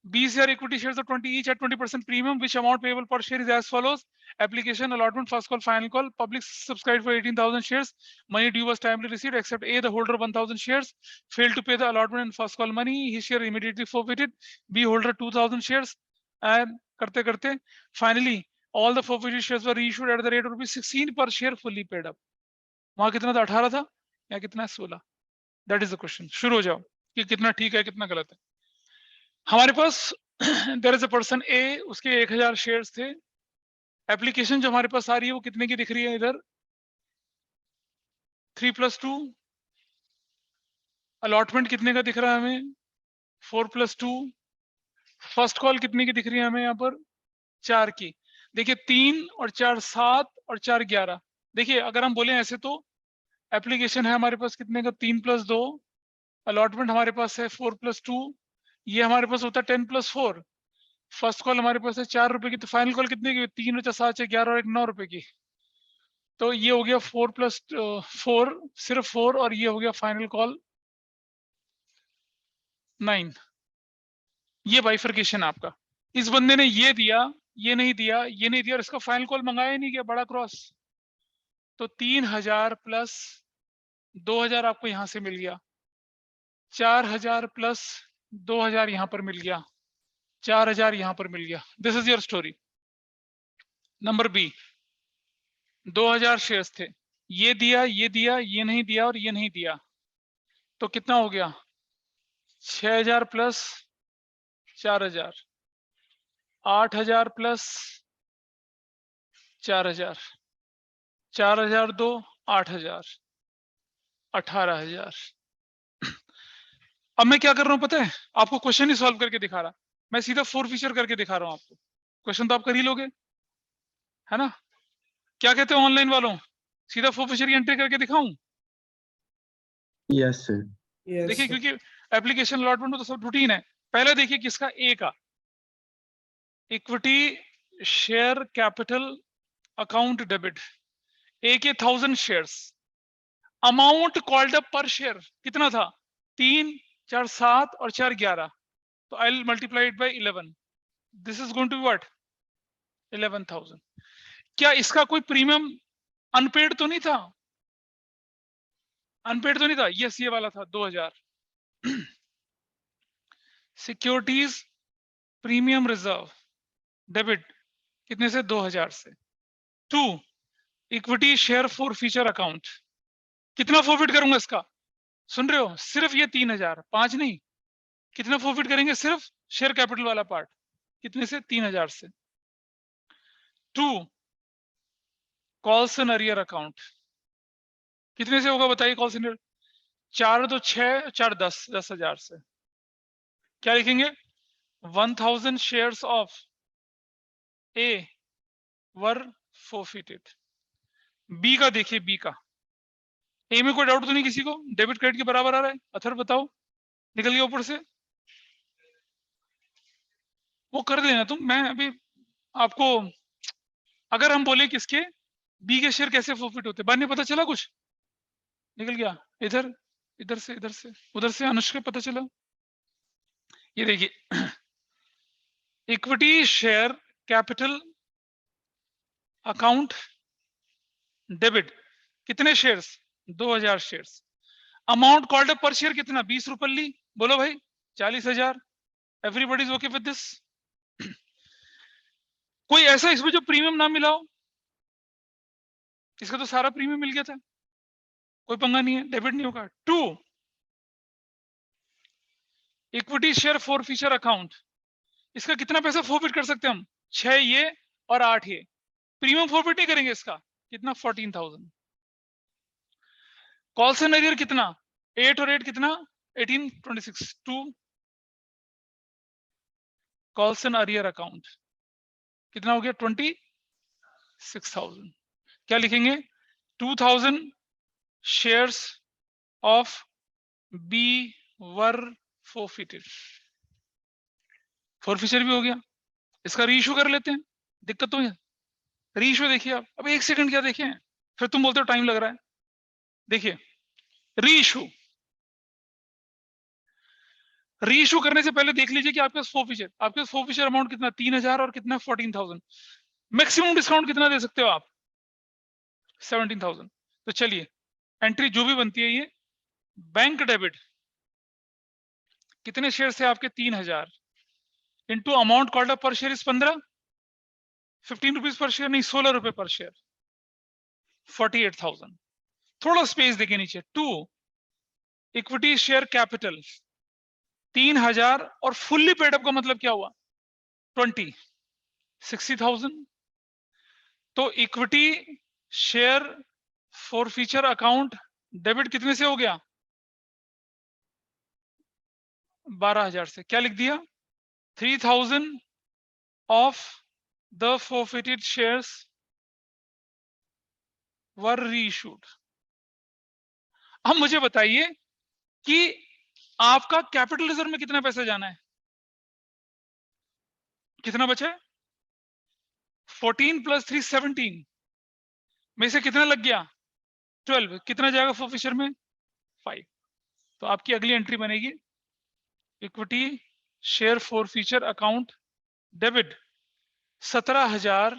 20,000 equity shares of 20 each at 20% premium, which amount payable per share is as follows: application, allotment, first call, final call. Public subscribed for 18,000 shares. Money due was timely received, except A, the holder 1,000 shares failed to pay the allotment and first call money. His share immediately forfeited. B, holder 2,000 shares. And करते करते finally all the forfeited shares were reissued at the rate of ₹16 per share, fully paid up. वहां कितना था? 18 था, या कितना? 16। That is the question. शुरू हो जाओ कि कितना ठीक है कितना गलत है। हमारे पास देयर इज अ पर्सन ए, उसके 1,000 शेयर्स थे। एप्लीकेशन जो हमारे पास आ रही है वो कितने की दिख रही है? इधर 3+2। अलॉटमेंट कितने का दिख रहा है हमें? 4+2। फर्स्ट कॉल कितने की दिख रही है हमें यहाँ पर? 4 की। देखिए 3 और 4 7 और 4 11। देखिए अगर हम बोले ऐसे तो एप्लीकेशन है हमारे पास कितने का? 3+2। अलॉटमेंट हमारे पास है 4+2। ये हमारे पास होता है 10+4। फर्स्ट कॉल हमारे पास है 4 रुपए की, तो फाइनल कॉल कितने की? 3 और 7 6 11 और 1 9 रुपए की। तो ये हो गया 4+4, सिर्फ 4, और ये हो गया फाइनल कॉल 9। ये बाइफर्केशन आपका। इस बंदे ने ये दिया, ये नहीं दिया, ये नहीं दिया, और इसका फाइनल कॉल मंगाया ही नहीं गया, बड़ा क्रॉस। तो 3,000 प्लस 2000 आपको यहां से मिल गया, 4000 प्लस 2000 यहां पर मिल गया, 4000 यहां पर मिल गया। This is your story. Number B, 2000 shares थे, ये दिया, ये दिया, ये नहीं दिया और ये नहीं दिया, तो कितना हो गया? 6000 प्लस 4000, 8000 प्लस 4000, 4000 दो 8000, 18000। अब मैं क्या कर रहा हूं पता है? आपको क्वेश्चन ही सॉल्व करके दिखा रहा, मैं सीधा फोर फीचर करके दिखा रहा हूं आपको। क्वेश्चन तो आप कर ही लोगे, है ना? क्या कहते हो ऑनलाइन वालों, सीधा फोर फीचर की एंट्री करके दिखाऊं? Yes sir. देखिए, क्योंकि एप्लीकेशन अलॉटमेंट में तो सब रूटीन है। पहले देखिए किसका, ए का, equity share capital account debit, A के 1000 शेयर्स, अमाउंट कॉल्ड अप पर शेयर कितना था? 3 4 7 और 4 11, तो I will multiply it by 11, this is going to be what? 11,000। क्या इसका कोई प्रीमियम अनपेड तो नहीं था? अनपेड तो नहीं था? यस, ये वाला था 2000। सिक्योरिटीज प्रीमियम रिजर्व डेबिट कितने से? 2000 से। 2, equity share for future account, कितना फॉरफिट करूंगा इसका? सुन रहे हो? सिर्फ ये 3000, 5 नहीं। कितना फॉरफिट करेंगे? सिर्फ शेयर कैपिटल वाला पार्ट, कितने से? 3000 से। 2, कॉल्स एंड अरियर अकाउंट, कितने से होगा बताइए? कॉल्स एंड 4 तो 6, 4 10, 10,000 से। क्या लिखेंगे? 1000 shares of A were forfeited। B का देखिए, बी का, ए में कोई डाउट तो नहीं किसी को? डेबिट क्रेडिट के बराबर आ रहा है? अथर बताओ, निकल गया ऊपर से? वो कर देना तुम, मैं अभी आपको, अगर हम बोले किसके, बी के शेयर कैसे फॉरफिट होते, बाद में पता चला कुछ निकल गया इधर, इधर से, इधर से, उधर से, अनुष्का पता चला। ये देखिए, equity share capital account debit, कितने shares? 2000 shares, amount called up पर शेयर कितना? 20 रुपये। बोलो भाई, 40,000। Everybody is okay with this? कोई ऐसा इसमें जो प्रीमियम ना मिला हो? इसका तो सारा प्रीमियम मिल गया था, कोई पंगा नहीं है, डेबिट नहीं होगा। 2, equity share for future account, इसका कितना पैसा फॉरफिट कर सकते हैं हम? 6 ये और 8 ये, प्रीमियम फॉरफिट नहीं करेंगे इसका, कितना? 14,000। कॉल्स एंड अरियर कितना? 8 और 8 कितना? 18, 26। 2, कॉल्स एंड अरियर अकाउंट कितना हो गया? 26,000। क्या लिखेंगे? 2000 shares of B were forfeited। Forfeiture भी हो गया। इसका रीइश्यू कर लेते हैं, दिक्कत तो है। रीइश्यू देखिए आप, अब 1 सेकंड क्या देखें, फिर तुम बोलते हो टाइम लग रहा है। देखिए, रीइश्यू, रीइश्यू करने से पहले देख लीजिए कि आपके पास फॉरफिचर अमाउंट कितना? 3000 और कितना? 14,000। मैक्सिमम डिस्काउंट कितना दे सकते हो आप? 17,000। तो चलिए, एंट्री जो भी बनती है ये, बैंक डेबिट, कितने शेयर थे आपके? 3000 इंटू अमाउंट कॉल्ड अप पर share is 15, 15 rupees per share नहीं, 16 रुपए पर शेयर, 48,000। थोड़ा स्पेस देके नीचे। 2, इक्विटी शेयर कैपिटल 3000 और फुल्ली पेड अप का मतलब क्या हुआ? 20, 60,000। तो equity share for future account debit कितने से हो गया? 12,000 से। क्या लिख दिया? 3,000 of the forfeited shares were reissued. अब मुझे बताइए कि आपका कैपिटल रिजर्व में कितना पैसा जाना है? कितना बचा है? 14 + 3 17 में से कितना लग गया? 12। कितना जाएगा फॉरफिचर में? 5। तो आपकी अगली एंट्री बनेगी, equity share for future account debit 17,000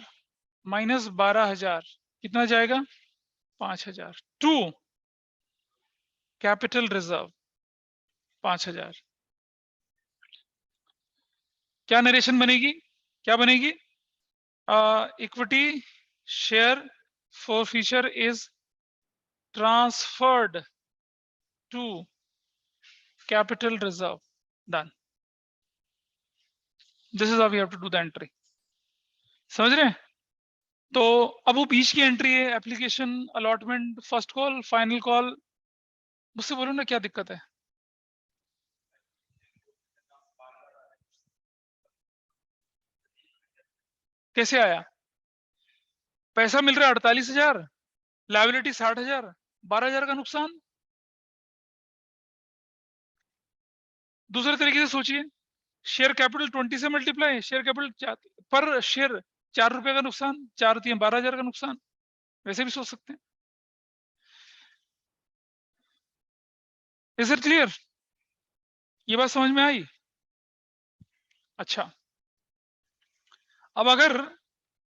minus 12,000, कितना जाएगा? 5,000। 2, कैपिटल रिजर्व 5000। क्या नरेशन बनेगी, क्या बनेगी? Equity share forfeiture is transferred to capital reserve. Done. This is how we have to do the entry. समझ रहे हैं? तो अब वो बीच की एंट्री है, application, allotment, first call, final call. मुझसे बोलो ना क्या दिक्कत है? कैसे आया? पैसा मिल रहा है 48,000, लाइबिलिटी 60,000, 12,000 का नुकसान। दूसरे तरीके से सोचिए, शेयर कैपिटल 20 से मल्टीप्लाई, शेयर कैपिटल पर शेयर 4 रुपए का नुकसान, 4 3 12,000 का नुकसान। वैसे भी सोच सकते हैं। Is it clear? ये बात समझ में आई? अच्छा, अब अगर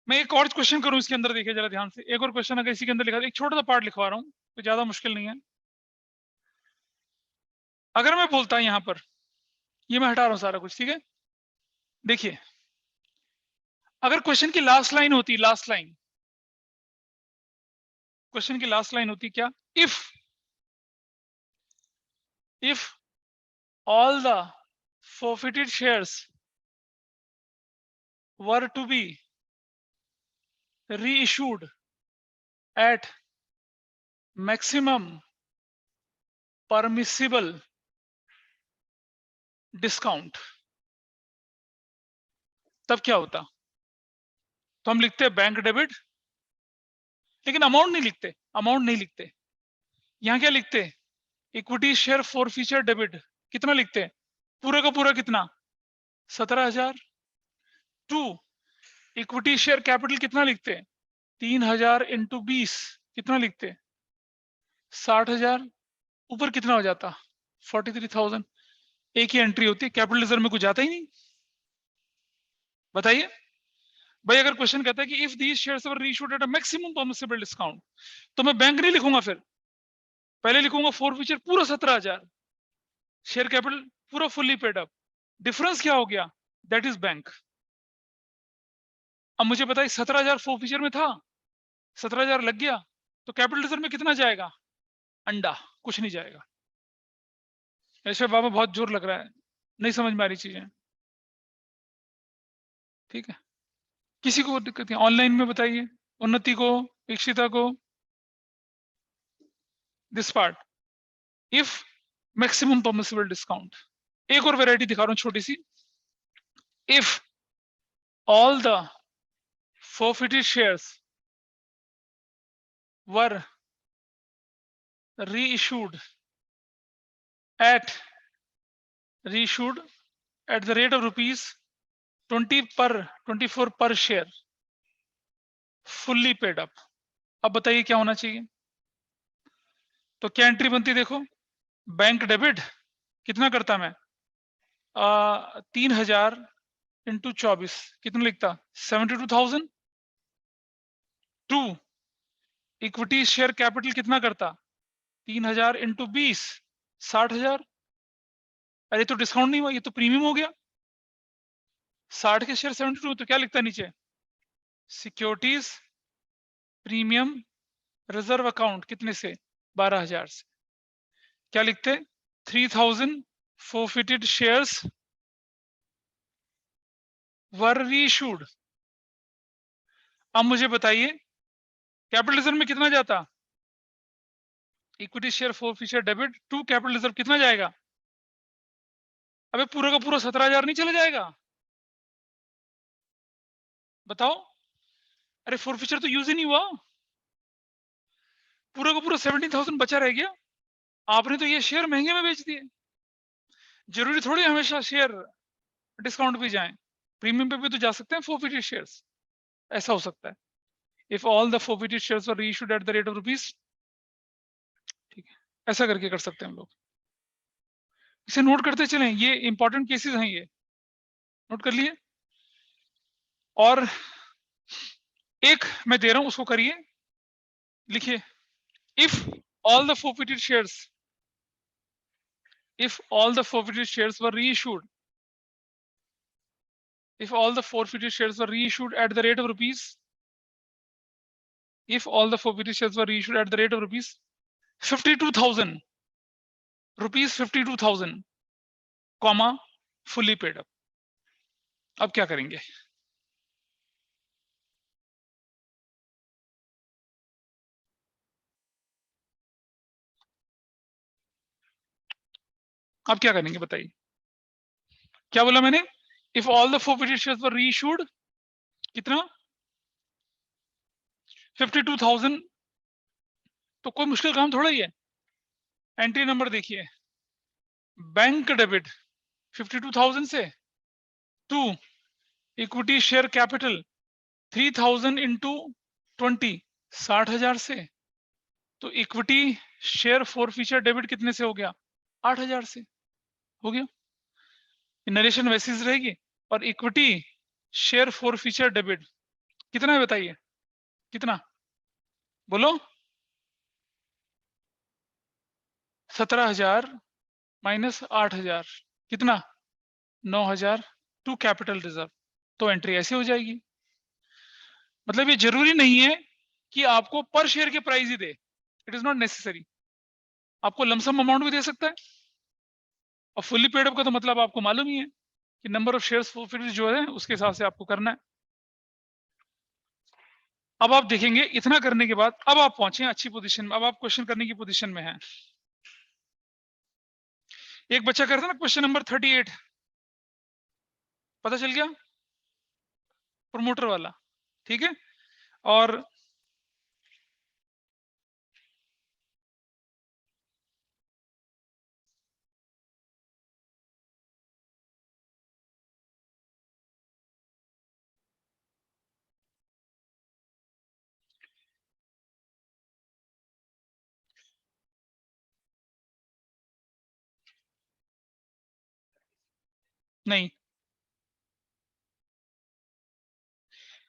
मैं एक और क्वेश्चन करूं इसके अंदर, देखिए जरा ध्यान से, एक और क्वेश्चन अगर इसी के अंदर लिखा, एक छोटा सा पार्ट लिखवा रहा हूं, तो ज्यादा मुश्किल नहीं है। अगर मैं बोलता यहां पर, ये मैं हटा रहा हूं सारा कुछ, ठीक है? देखिए, अगर क्वेश्चन की लास्ट लाइन होती, लास्ट लाइन, क्वेश्चन की लास्ट लाइन होती क्या? If all the forfeited shares were to be reissued at maximum permissible discount, तब क्या होता? तो हम लिखते हैं बैंक डेबिट, लेकिन अमाउंट नहीं लिखते, अमाउंट नहीं लिखते। यहां क्या लिखते? Equity share forfeiture debit. कितना लिखते हैं? पूरा का पूरा कितना? 17,000। टू इक्विटी शेयर कैपिटल कितना लिखते हैं? 3,000 इंटू 20 कितना लिखते हैं? 60,000। ऊपर कितना हो जाता? 43,000। एक ही एंट्री होती है, कैपिटल रिजर्व में कुछ जाता ही नहीं। बताइए भाई, अगर क्वेश्चन कहता है कि if these shares were reissued at a maximum permissible discount, तो मैं बैंक नहीं लिखूंगा, फिर पहले लिखूंगा फॉरफीचर पूरा 17,000, शेयर कैपिटल पूरा फुल्ली पेड अप। डिफरेंस क्या हो गया? That is bank. अब मुझे बताइए, 17,000 फॉरफीचर में था, 17,000 लग गया, तो कैपिटल रिजर्व में कितना जाएगा? अंडा, कुछ नहीं जाएगा। ऐसे बाबा बहुत जोर लग रहा है, नहीं समझ में आ रही चीजें, ठीक है? किसी को दिक्कत है ऑनलाइन में? बताइए, उन्नति को, इक्षिता को। This part, if maximum permissible discount. एक और वैरायटी दिखा रहा हूं छोटी सी। If all the forfeited shares were reissued at the rate of rupees 24 per share, fully paid up। अब बताइए क्या होना चाहिए? तो क्या एंट्री बनती? देखो, बैंक डेबिट कितना करता मैं? 3,000 इंटू 24 कितना लिखता? 72,000। टू इक्विटी शेयर कैपिटल कितना करता? 3,000 इंटू 20 60,000। अरे तो डिस्काउंट नहीं हुआ, ये तो प्रीमियम हो गया। 60 के शेयर 72, तो क्या लिखता नीचे? सिक्योरिटीज प्रीमियम रिजर्व अकाउंट कितने से? 12,000 से। क्या लिखते? 3,000 forfeited shares were reissued। अब मुझे बताइए, कैपिटल रिजर्व में कितना जाता? Equity share forfeiture debit to capital reserve कितना जाएगा? अबे पूरा का पूरा 17,000 नहीं चला जाएगा? बताओ। अरे forfeiture तो यूज ही नहीं हुआ, पूरा का पूरा 17,000 बचा रह गया। आपने तो ये शेयर महंगे में बेच दिए। जरूरी थोड़ी हमेशा शेयर डिस्काउंट पे जाएं, प्रीमियम पे भी तो जा सकते हैं forfeited शेयर्स। ऐसा हो सकता है, if all the forfeited shares were reissued at the rate of rupees, ठीक है, ऐसा करके कर सकते हैं हम लोग। इसे नोट करते चलें, ये इंपॉर्टेंट केसेस हैं, ये नोट कर लिए। और एक मैं दे रहा हूं, उसको करिए, लिखिए। If all the forfeited shares if all the forfeited shares were reissued, if all the forfeited shares were reissued at the rate of rupees, if all the forfeited shares were reissued at the rate of rupees 52,000, rupees 52,000, comma fully paid up. अब क्या करेंगे? अब क्या करेंगे बताइए? क्या बोला मैंने? If all the forfeited shares were reissued, कितना? 52,000. तो कोई मुश्किल काम थोड़ा ही है. एंट्री नंबर देखिए, बैंक डेबिट 52,000 से to equity share capital 3,000 into 20, 60,000 से. तो इक्विटी शेयर फॉरफीचर डेबिट कितने से हो गया? 8,000 से हो गया. नरेशन वैसी रहेगी. और इक्विटी शेयर फॉरफीचर डेबिट कितना है बताइए? कितना? बोलो. 17,000 माइनस 8,000 कितना? 9,000 टू कैपिटल रिजर्व. तो एंट्री ऐसे हो जाएगी. मतलब ये जरूरी नहीं है कि आपको पर शेयर के price he they. It is not necessary. आपको लमसम अमाउंट भी दे सकता है. और फुल्ली पेड अप का तो मतलब आपको मालूम ही है कि नंबर ऑफ शेयर्स फॉरफिटेड जो है उसके हिसाब से आपको करना है. अब आप देखेंगे इतना करने के बाद अब आप पहुंचे अच्छी पोजीशन में. अब आप क्वेश्चन करने की पोजीशन में हैं. एक बच्चा करता ना क्वेश्चन नंबर 38, पता चल गया? प्रमोटर वाला. ठीक है. और नहीं,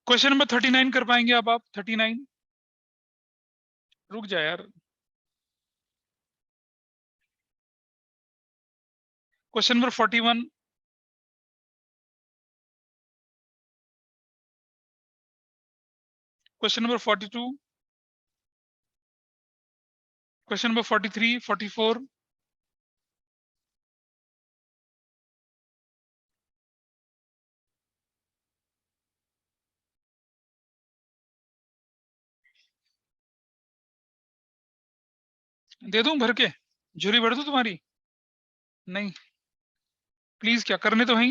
क्वेश्चन नंबर 39 कर पाएंगे अब आप? 39 रुक जाए यार. Question number 41, question number 42, question number 43, 44, दे दूं भर के? झुरी भर दूं तुम्हारी? नहीं प्लीज, क्या करने तो है.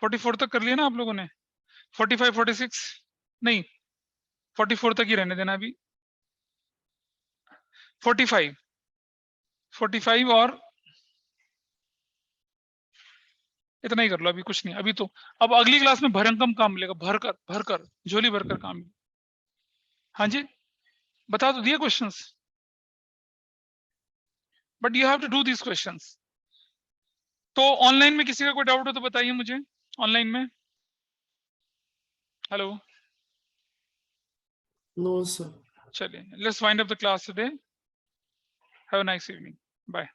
44 तक कर लिया ना आप लोगों ने. 45, 46 नहीं, 44 तक ही रहने देना अभी. 45, 45 और इतना ही कर लो अभी. कुछ नहीं अभी तो. अब अगली क्लास में भरंकम काम मिलेगा. भरकर भरकर झोली भरकर काम. हाँ जी, बता तो दिए questions, but you have to do this questions. तो ऑनलाइन में किसी का कोई डाउट हो तो बताइए मुझे. ऑनलाइन में हेलो. No, sir. चलिए, let's wind up the class today. Have a nice evening. Bye.